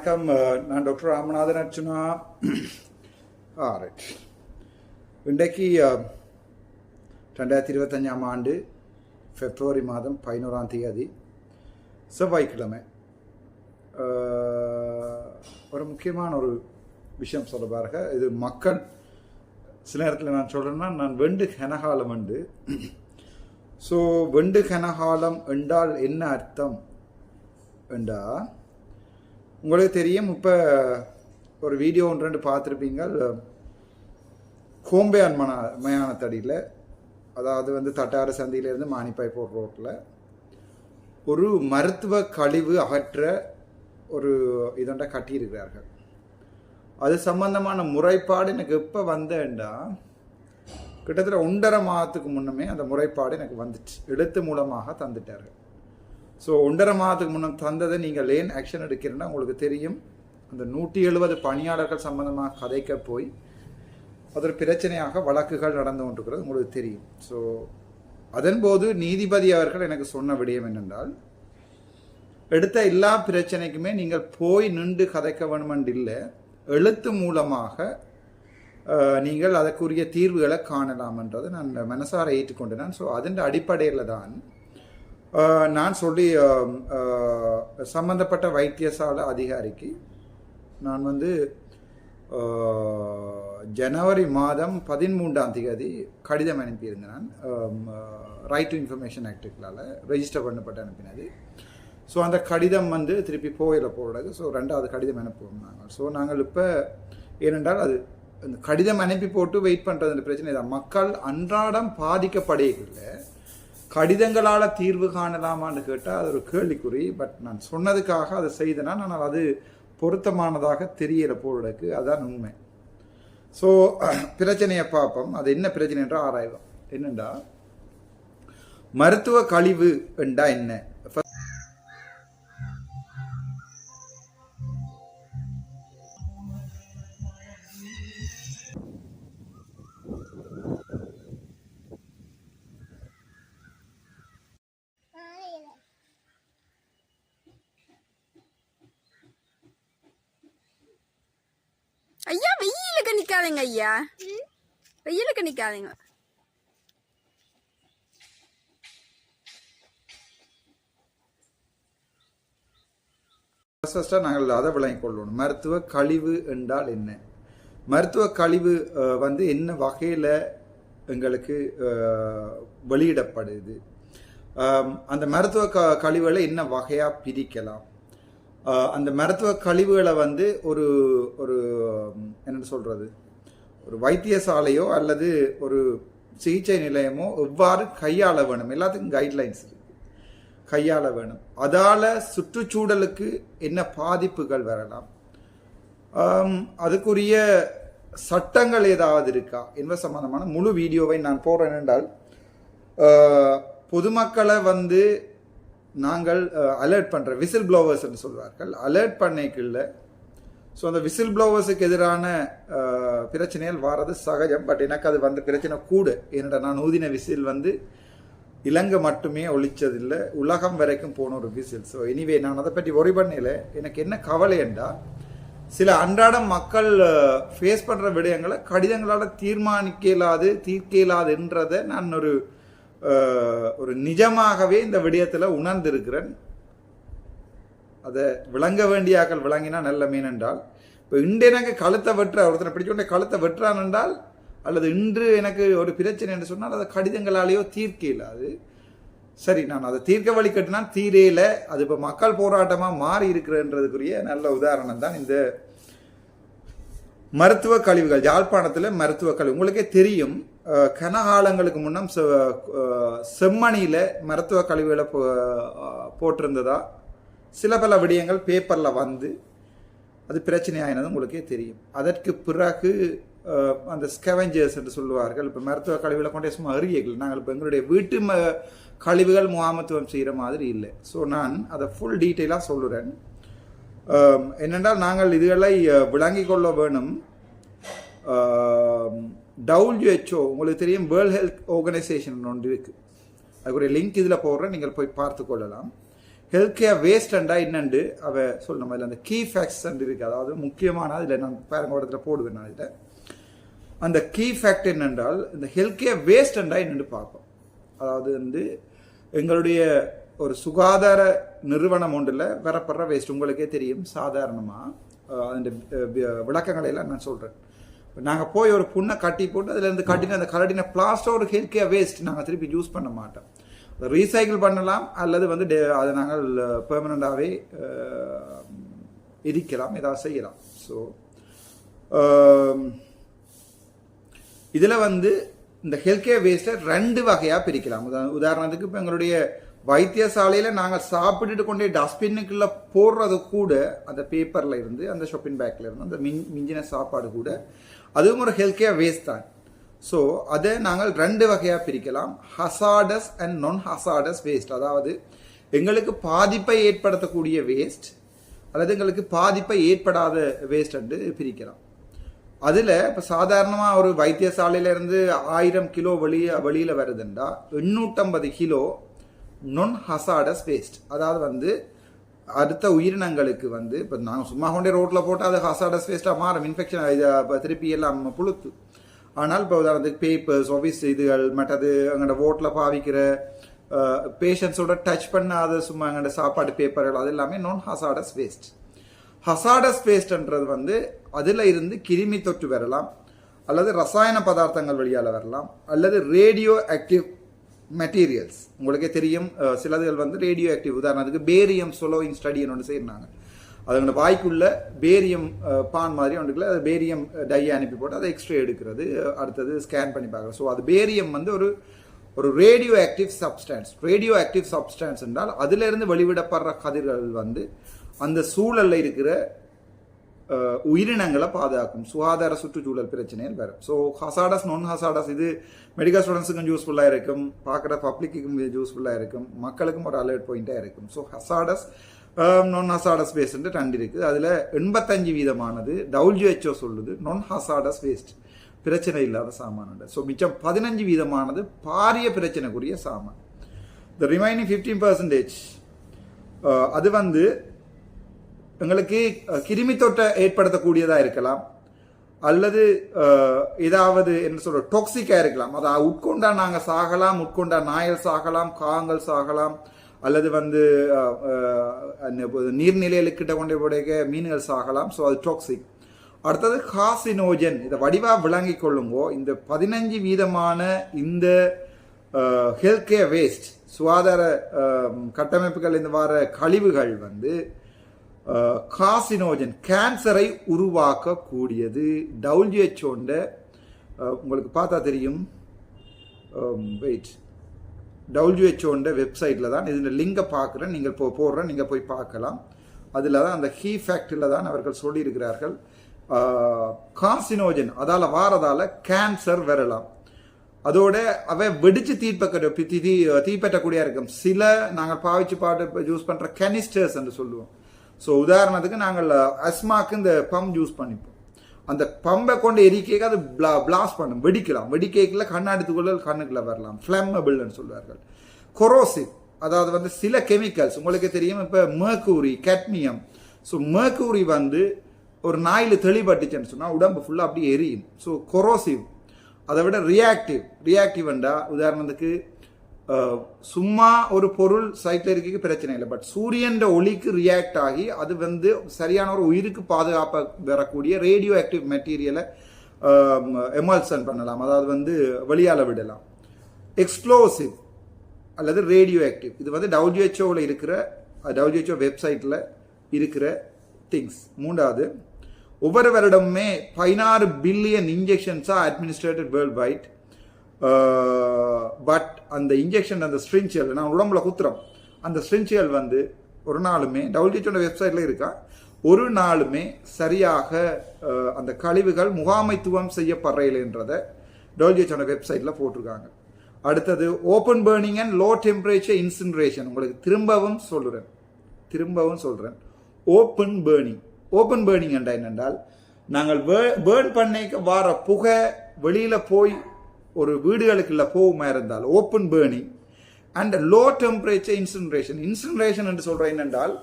வணக்கம். நான் doctor Ramanathan Archuna. Right. இன்றைக்கு 2025 ஆண்டு பிப்ரவரி மாதம் 11ஆம் தேதி செவ்வாய்க்கிழமை. ஒரு முக்கியமான ஒரு விஷயம் சொல்ல பாருங்க. இது மக்கள் சில நேரத்தில் நான் சொல்கிறேன்னா, நான் வெண்டு கனகாலம் உண்டு. ஸோ வெண்டு கனகாலம் என்றால் என்ன அர்த்தம் என்றால், உங்களுக்கு தெரியும், இப்போ ஒரு வீடியோ ஒன்று ரெண்டு பார்த்துருப்பீங்க. கோம்பையான் மயானத்தடியில், அதாவது தட்டாறு சந்தையிலேருந்து மானிப்பாய் போகிற ரோட்டில் ஒரு மருத்துவ கழிவு அகற்ற ஒரு இதொண்ட கட்டியிருக்கிறார்கள். அது சம்பந்தமான முறைப்பாடு எனக்கு எப்போ வந்தேன்டா, கிட்டத்தட்ட 1.5 மாதத்துக்கு முன்னமே அந்த முறைப்பாடு எனக்கு வந்துச்சு. எழுத்து மூலமாக தந்துட்டார்கள். ஸோ 1.5 மாதத்துக்கு முன்ன தந்ததை நீங்கள் ஏன் ஆக்ஷன் எடுக்கிறேன்னா, உங்களுக்கு தெரியும், அந்த 170 பணியாளர்கள் சம்பந்தமாக கதைக்க போய் அது ஒரு பிரச்சனையாக வழக்குகள் நடந்து கொண்டிருக்கிறது உங்களுக்கு தெரியும். ஸோ அதன்போது நீதிபதி அவர்கள் எனக்கு சொன்ன விடயம் என்னென்றால், எடுத்த எல்லா பிரச்சனைக்குமே நீங்கள் போய் நின்று கதைக்க வேணுமென்று இல்லை, எழுத்து மூலமாக நீங்கள் அதற்குரிய தீர்வுகளை காணலாம் என்றதை நான் மனசார ஏற்றுக்கொண்டேன். ஸோ அதன் அடிப்படையில் தான் நான் சொல்லி சம்பந்தப்பட்ட வைத்தியசாலை அதிகாரிக்கு நான் ஜனவரி மாதம் 13ஆம் தேதி கடிதம் அனுப்பியிருந்தேன். Right to information ஆக்டுகளால் register Pannapattu அனுப்பினது. So அந்த கடிதம் திருப்பி போகிறது. ஸோ 2வது கடிதம் அனுப்புவோம் நாங்கள். ஸோ நாங்கள் இப்போ ஏனென்றால் அது அந்த கடிதம் அனுப்பி போட்டு வெயிட் பண்ணுறது பிரச்சனை தான். மக்கள் அன்றாடம் பாதிக்கப்படுகிற கடிதங்களால் தீர்வு காணலாமான்னு கேட்டால் அது ஒரு கேள்விக்குறி. பட் நான் சொன்னதுக்காக அதை செய்தேன்னா, ஆனால் அது பொருத்தமானதாக தெரியல போலுக்கு. அதுதான் உண்மை. ஸோ பிரச்சனையை பார்ப்போம். அது என்ன பிரச்சனை என்றால் ஆராய்வோம். என்னென்றா, மருத்துவ கழிவு என்றா என்ன? ஐயா, வெயிலுக்கு நிக்காதீங்க. ஐயா, வெயிலுக்கு நிக்காதீங்க. நாங்கள் அதை விளங்கிக் கொள்ளணும். மருத்துவ கழிவு என்றால் என்ன? மருத்துவ கழிவு என்ன வகையில் எங்களுக்கு வெளியிடப்படுது? அந்த மருத்துவ கழிவுகளை என்ன வகையாக பிரிக்கலாம்? அந்த மருத்துவ கழிவுகளை ஒரு ஒரு என்ன சொல்கிறது, ஒரு வைத்தியசாலையோ அல்லது ஒரு சிகிச்சை நிலையமோ எவ்வாறு கையாள வேணும்? எல்லாத்துக்கும் கைட்லைன்ஸ் இருக்கு, கையாள வேணும். அதால் சுற்றுச்சூழலுக்கு என்ன பாதிப்புகள் வரலாம், அதுக்குரிய சட்டங்கள் ஏதாவது இருக்கா என்பது சம்பந்தமான முழு வீடியோவை நான் போடுறேன். என்றால் பொதுமக்களை நாங்கள் அலர்ட் பண்ணுற விசில் ப்ளோவர்ஸ்ன்னு சொல்வார்கள். அலர்ட் பண்ணிக்கல. ஸோ அந்த விசில் ப்ளோவர்ஸுக்கு எதிரான பிரச்சனைகள் வாரது சகஜம். பட் எனக்கு அது பிரச்சனை கூட. என்னடா, நான் ஊதின விசில் இலங்கை மட்டுமே ஒழிச்சதில்லை, உலகம் வரைக்கும் போன ஒரு விசில். ஸோ எனிவே, நான் அதை பற்றி ஒரி பண்ணல. எனக்கு என்ன கவலை என்றால், சில அன்றாடம் மக்கள் ஃபேஸ் பண்ணுற விடயங்களை கடிதங்களால் தீர்க்க இயலாதுன்றதை நான் ஒரு நிஜமாகவே இந்த விடயத்தில் உணர்ந்திருக்கிறேன். அதை விளங்க வேண்டியாக்கள் விளங்கினா நல்ல மீன் என்றால், இப்போ இன்று எனக்கு கழுத்தை வெட்டுற ஒருத்தனை பிடிச்சோண்டே கழுத்தை வெட்டுறான் என்றால், அல்லது இன்று எனக்கு ஒரு பிரச்சனை என்று சொன்னால் அதை கடிதங்களாலேயோ தீர்க்க இல்லாது. சரி, நான் அதை தீர்க்க வழி கட்டினா தீரையில் அது இப்போ மக்கள் போராட்டமாக மாறி இருக்கிறன்றதுக்குரிய நல்ல உதாரணம் தான் இந்த மருத்துவ கழிவுகள். யாழ்ப்பாணத்தில் மருத்துவ கழிவு உங்களுக்கே தெரியும். கனகாலங்களுக்கு முன்னம் செம்மணியில் மருத்துவ கழிவுகளை போட்டிருந்ததா சில பல விடயங்கள் பேப்பரில் அது பிரச்சனையாயினது உங்களுக்கே தெரியும். அதற்கு பிறகு அந்த ஸ்கெவெஞ்சர்ஸ் என்று சொல்லுவார்கள். இப்போ மருத்துவ கழிவுகளை கொண்டே சும்மா அறியர்கள். நாங்கள் இப்போ எங்களுடைய வீட்டு கழிவுகள் முகாமத்துவம் செய்கிற மாதிரி இல்லை. ஸோ நான் அதை ஃபுல் டீட்டெயிலாக சொல்லுறேன். என்னென்றால், நாங்கள் இதுகளை விளங்கி கொள்ள வேணும். WHO உங்களுக்கு தெரியும், வேர்ல்ட் ஹெல்த் ஆர்கனைசேஷன் ஒன்று இருக்குது. அதுக்குரிய லிங்க் இதில் போடுறேன், நீங்கள் போய் பார்த்து கொள்ளலாம். ஹெல்த் கேர் வேஸ்டண்டா என்னண்டு அவ சொல்லணும். அதில் அந்த கீ ஃபேக்ட்ஸ் இருக்கு, அதாவது முக்கியமான அதில் நான் பாருங்க இடத்துல போடுவேன். நான் இதில் அந்த கீ ஃபேக்ட் என்னென்றால் இந்த ஹெல்த் கேர் வேஸ்டண்டா என்னென்னு பார்ப்போம். அதாவது வந்து எங்களுடைய ஒரு சுகாதார நிறுவனம் ஒன்றில் வரப்படுற வேஸ்ட் உங்களுக்கே தெரியும். சாதாரணமாக அந்த விளக்கங்களை எல்லாம் நான் சொல்கிறேன். நாங்கள் போய் ஒரு புண்ணை கட்டி போட்டு அதுலேருந்து கட்டின அந்த கலட்டின பிளாஸ்டர் ஒரு ஹெல்த் கேர் வேஸ்ட் நாங்கள் திருப்பி யூஸ் பண்ண மாட்டோம். அதை ரீசைக்கிள் பண்ணலாம் அல்லது வந்து அதை நாங்கள் பெர்மனண்டாகவே எரிக்கலாம், ஏதாவது செய்யலாம். ஸோ இதில் வந்து இந்த ஹெல்த் கேர் வேஸ்ட்டை 2 வகையாக பிரிக்கலாம். உதாரணத்துக்கு இப்போ எங்களுடைய வைத்தியசாலையில் நாங்கள் சாப்பிட்டுட்டு கொண்டே டஸ்ட்பின்னுக்குள்ளே போடுறது கூட அந்த பேப்பரில் இருந்து அந்த ஷாப்பிங் பேக்கில் இருந்து அந்த மிஞ்சின சாப்பாடு கூட அதுவும் ஒரு ஹெல்த் கேர் வேஸ்ட் தான். ஸோ அதை நாங்கள் 2 வகையாக பிரிக்கலாம், ஹசார்டஸ் அண்ட் நான் ஹசார்டஸ் வேஸ்ட். அதாவது எங்களுக்கு பாதிப்பை ஏற்படுத்தக்கூடிய வேஸ்ட் அல்லது எங்களுக்கு பாதிப்பை ஏற்படாத வேஸ்ட் என்று பிரிக்கலாம். அதில் இப்போ சாதாரணமாக ஒரு வைத்தியசாலையிலேருந்து 1000 கிலோ வெளியில் வருதுண்டா 850 கிலோ நான் ஹசார்டஸ் வேஸ்ட். அதாவது வந்து அடுத்த உயிரினங்களுக்கு வந்து இப்போ நாங்கள் சும்மா கொண்டே ரோட்டில் போட்டால் அது ஹசார்டஸ் வேஸ்ட்டாக மாறும், இன்ஃபெக்ஷன் இதை திருப்பி எல்லாம் புழுத்து. ஆனால் இப்போ உதாரணத்துக்கு பேப்பர்ஸ், ஆஃபீஸ் இதுகள், மற்றது எங்களோட ரோட்டில் பாவிக்கிற பேஷண்ட்ஸோட டச் பண்ணாத சும்மா எங்களோட சாப்பாடு பேப்பர்கள் அது எல்லாமே நான் ஹசார்டஸ் வேஸ்ட். ஹசார்டஸ் வேஸ்ட்ன்றது வந்து அதில் இருந்து கிருமி தொற்று வரலாம், அல்லது ரசாயன பதார்த்தங்கள் வழியால் வரலாம், அல்லது ரேடியோ ஆக்டிவ் மெட்டீரியல்ஸ். உங்களுக்கே தெரியும் சிலதுகள் வந்து ரேடியோ ஆக்டிவ். உதாரணத்துக்கு பேரியம் சொலோயிங் ஸ்டடின்னு ஒன்று செய்யறாங்க. அதுங்களோட வாய்க்குள்ள பேரியம் பான் மாதிரி ஒன்றுக்குள்ள அது பேரியம் டையை அனுப்பி போட்டு அதை எக்ஸ்ரே எடுக்கிறது, அடுத்தது ஸ்கேன் பண்ணி பார்க்குறது. ஸோ அது பேரியம் வந்து ஒரு radio active substance. Radio active substance என்றால் அதிலிருந்து வெளிவிடப்படுற கதிர்கள் வந்து அந்த சூழலில் இருக்கிற உயிரினங்களை பாதுகாக்கும், சுகாதார சுற்றுச்சூழல் பிரச்சனைகள் வரும். ஸோ ஹசார்டஸ் நான் ஹசார்டஸ் இது மெடிக்கல் ஸ்டூடெண்ட்ஸுக்கும் யூஸ்ஃபுல்லாக இருக்கும், பார்க்குற பப்ளிக்கும் யூஸ்ஃபுல்லாக இருக்கும், மக்களுக்கும் ஒரு அலர்ட் பாயிண்டாக இருக்கும். ஸோ ஹசார்டஸ் நான் ஹசார்டஸ் வேஸ்ட் 2 இருக்குது. அதில் 85% WHO சொல்லுது நான் ஹசார்டஸ் வேஸ்ட் பிரச்சனை இல்லாத சாமான். ஸோ மிச்சம் 15% பாரிய பிரச்சனைக்குரிய சாமான். த ரிமைனிங் 15% அது வந்து எங்களுக்கு கிருமி தொற்றை ஏற்படுத்தக்கூடியதாக இருக்கலாம், அல்லது ஏதாவது என்ன சொல்ற டாக்ஸிக்காக இருக்கலாம். அதை உட்கொண்டா நாங்கள் சாகலாம், உட்கொண்டா நாயல் சாகலாம், காங்கள் சாகலாம், அல்லது வந்து நீர்நிலைகளுக்கிட்ட கொண்டே போடைக்க மீன்கள் சாகலாம். ஸோ அது டாக்ஸிக். அடுத்தது கார்சினோஜன். இதை வடிவாக விளங்கி கொள்ளுங்கோ. இந்த 15% இந்த ஹெல்த் கேர் வேஸ்ட் சுகாதார கட்டமைப்புகள் இந்த வார கழிவுகள் வந்து கார்சினோஜன் கேன்சரை உருவாக்கக்கூடியது. WHO உங்களுக்கு பார்த்தா தெரியும், வெயிட், WHO வெப்சைட்டில் தான் இது லிங்கை பார்க்குறேன், நீங்கள் போடுறேன், நீங்கள் போய் பார்க்கலாம். அதில் தான் அந்த ஹீ ஃபேக்டில் தான் அவர்கள் சொல்லியிருக்கிறார்கள் கார்சினோஜன் அதால் வாரதால் கேன்சர் வரலாம். அதோட அவை வெடிச்சு தீப்பற்றக்கூடிய இருக்கும். சில நாங்கள் பாவிச்சு யூஸ் பண்ணுற கெனிஸ்டர்ஸ் என்று சொல்லுவோம். ஸோ உதாரணத்துக்கு நாங்கள் அஸ்மாக்கு இந்த பம்ப் யூஸ் பண்ணிப்போம். அந்த பம்பை கொண்டு எரிக்கைக்கு அது பிளாஸ்ட் பண்ணும், வெடிக்கலாம். வெடிக்கைக்குள்ள கண்ணாடி துகள் கண்ணுக்குள்ள வரலாம், ஃப்ளம்மபிள்னு சொல்வார்கள். கொரோசிவ், அதாவது வந்து சில கெமிக்கல்ஸ் உங்களுக்கு தெரியும். இப்போ மெர்க்கூரி, கேட்மியம். ஸோ மெர்க்கூரி வந்து ஒரு நாயில் தெளிபட்டுச்சுன்னு சொன்னால் உடம்பு ஃபுல்லாக அப்படியே எரியும். So corrosive. அதை விட ரியாக்டிவ்ண்டா உதாரணத்துக்கு சும்மா ஒரு பொருள் சைட்டில் இருக்க பிரச்சனை இல்லை, பட் சூரியன் ஒளிக்கு ரியாக்ட் ஆகி அது வந்து சரியான ஒரு உயிருக்கு பாதுகாப்பாக வரக்கூடிய ரேடியோ ஆக்டிவ் மெட்டீரியலை எமல்சன் பண்ணலாம், அதாவது வந்து வெளியால் விடலாம். எக்ஸ்ப்ளோசிவ் அல்லது ரேடியோ ஆக்டிவ், இது வந்து WHO இருக்கிற WHO வெப்சைட்டில் இருக்கிற திங்ஸ். 3வது, ஒவ்வொரு வருடமுமே 16 பில்லியன் இன்ஜெக்ஷன்ஸாக அட்மினிஸ்ட்ரேட்டட் வேர்ல்ட் வைட். பட் அந்த இன்ஜெக்ஷன், அந்த ஸ்ட்ரிஞ்சியல் நான் உடம்புல குத்துறோம், அந்த ஸ்ட்ரிஞ்சியல் வந்து ஒரு நாளுமே WHO வெப்சைட்டில் இருக்கா, ஒரு நாளுமே சரியாக அந்த கழிவுகள் முகாமைத்துவம் செய்யப்படுறதுன்றதை WHO வெப்சைட்டில் போட்டிருக்காங்க. அடுத்தது open burning and low temperature incineration. உங்களுக்கு திரும்பவும் சொல்கிறேன் ஓப்பன் பர்னிங் என்னென்றால் நாங்கள் பேர்ன் பண்ணிக்க வார புகை வெளியில் போய் ஒரு வீடுகளுக்குள்ள போகுமா இருந்தால் open burning. And low temperature incineration என்று சொல்கிறேன் என்னென்றால்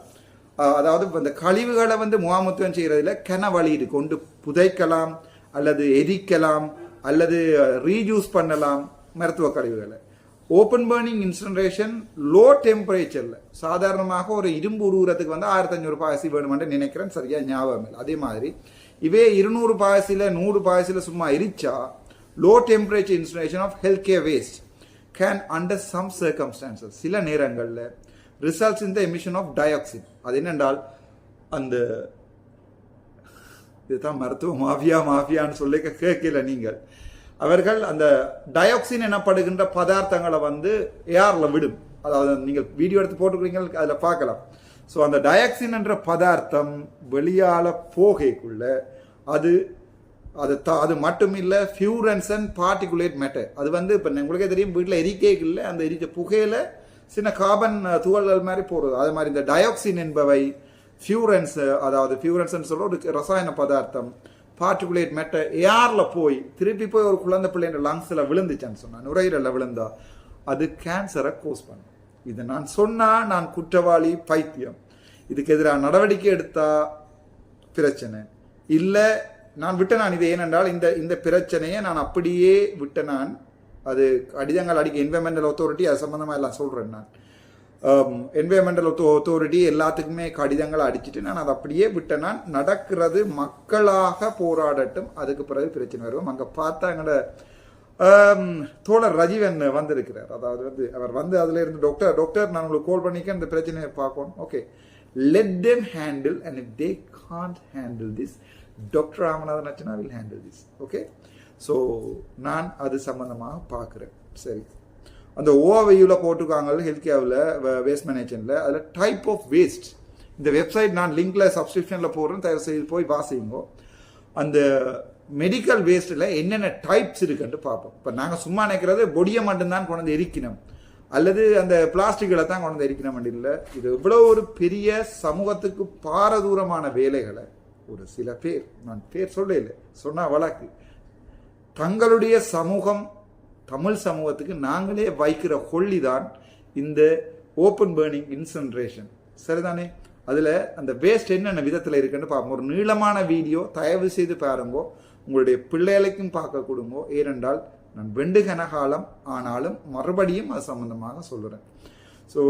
அதாவது இந்த கழிவுகளை வந்து முகாமுத்துவம் செய்கிறதுல வழி இருக்கு. கொண்டு புதைக்கலாம் அல்லது எரிக்கலாம் அல்லது ரீயூஸ் பண்ணலாம் மருத்துவ கழிவுகளை. ஓப்பன் பர்னிங் இன்சினரேஷன் லோ டெம்பரேச்சரில் சாதாரணமாக ஒரு இரும்பு உருவுறதுக்கு வந்து 1500 பாயசி வேணுமென்று நினைக்கிறேன், சரியா ஞாபகம் இல்லை. அதே மாதிரி இவே 200 பாயசியில் 100 பாயசியில் சும்மா எரிச்சா low temperature incineration of health care waste can under some circumstances சில நேரங்களில் results in the emission of dioxin. அது என்னென்றால் அந்த இதுதான் மருத்துவ மாஃபியான்னு சொல்லி கேட்கல நீங்கள். அவர்கள் அந்த டயாக்சின் எனப்படுகின்ற பதார்த்தங்களை வந்து ஏரில் விடும். அதாவது நீங்கள் வீடியோ எடுத்து போட்டுக்கிறீங்க, அதில் பார்க்கலாம். ஸோ அந்த டயாக்சின் என்ற பதார்த்தம் வெளியால் போகைக்குள்ள அது மட்டும் இல்லை, ஃபியூரன்ஸ் அண்ட் பார்ட்டிகுலேட் மேட்டர். அது வந்து இப்போ உங்களுக்கே தெரியும், வீட்டில் எரிக்கைக்குள்ள அந்த எரிச்ச புகையில சின்ன கார்பன் துகள்கள் மாதிரி போடுறது. அது மாதிரி இந்த டயாக்சின் என்பவை ஃபியூரன்ஸ், அதாவது ஃபியூரன்ஸ் சொல்ல ஒரு ரசாயன பதார்த்தம், பார்ட்டிகுலேட் மேட்டர் ஏர்ல போய் திருப்பி போய் ஒரு குழந்தை பிள்ளைன்ற லங்ஸில் விழுந்துச்சான்னு சொன்னா, நுரையீரலில் விழுந்தா அது கேன்சரை கோஸ் பண்ணும். இதை நான் சொன்னா நான் குற்றவாளி, பைத்தியம். இதுக்கு எதிராக நடவடிக்கை எடுத்தா பிரச்சனை இல்லை. நான் விட்ட நான் இது ஏனென்றால் இந்த பிரச்சனையை நான் அப்படியே விட்ட நான் அது கடிதங்கள் அடிக்க என்வைரன்மெண்டல் அத்தாரிட்டி அது சம்பந்தமா எல்லாம் சொல்றேன். நான் என்வைரன்மெண்டல் அத்தாரிட்டி எல்லாத்துக்குமே கடிதங்களை அடிச்சுட்டு நான் அதை அப்படியே விட்டேன். நான் நடக்கிறது மக்களாக போராடட்டும், அதுக்கு பிறகு பிரச்சனை வரும். அங்கே பார்த்தா எங்களோட தோழர் ரஜீவன் வந்திருக்கிறார். அதாவது வந்து அவர் வந்து அதுல இருந்து டாக்டர் நான் உங்களுக்கு கால் பண்ணிக்க இந்த பிரச்சனையை பார்க்கணும். Okay, let them handle, and if they can't handle this, Dr. Ramanathan Achana will handle this. Okay, so நான் அது சம்பந்தமாக பார்க்குறேன். சரி, அந்த ஓவையில் போட்டிருக்காங்க ஹெல்த் கேரில் வேஸ்ட் மேனேஜ்மெண்ட்டில், அதில் டைப் ஆஃப் வேஸ்ட். இந்த வெப்சைட் நான் லிங்க்ல சப்ஸ்கிரிப்ஷனில் போடுறேன், தயவு செய்து போய் வாசிங்கோ. அந்த மெடிக்கல் வேஸ்ட்டில் என்னென்ன டைப்ஸ் இருக்குன்ட்டு பார்ப்போம். இப்போ நாங்கள் சும்மா நினைக்கிறது பொடியை மட்டும்தான் கொண்டு வந்து எரிக்கணும் அல்லது அந்த பிளாஸ்டிக்களை தான் கொண்டு வந்து எரிக்கணும் இல்லை. இது இவ்வளோ ஒரு பெரிய சமூகத்துக்கு பாரதூரமான வேலைகளை ஒரு சில பேர், நான் பேர் சொல்லல, சொன்னால் வழக்கு, தங்களுடைய சமூகம் தமிழ் சமூகத்துக்கு நாங்களே வைக்கிற கொள்ளிதான் இந்த ஓப்பன் பர்னிங் இன்சினரேஷன். சரிதானே? அதில் அந்த வேஸ்ட் என்னென்ன விதத்தில் இருக்குன்னு பார்ப்போம். ஒரு நீளமான வீடியோ தயவு செய்து பாருங்கோ, உங்களுடைய பிள்ளைகளுக்கும் பார்க்க கொடுங்கோ. ஏனென்றால் நான் வெண்டு கனகாலம் ஆனாலும் மறுபடியும் அது சம்பந்தமாக சொல்லுறேன். ஸோ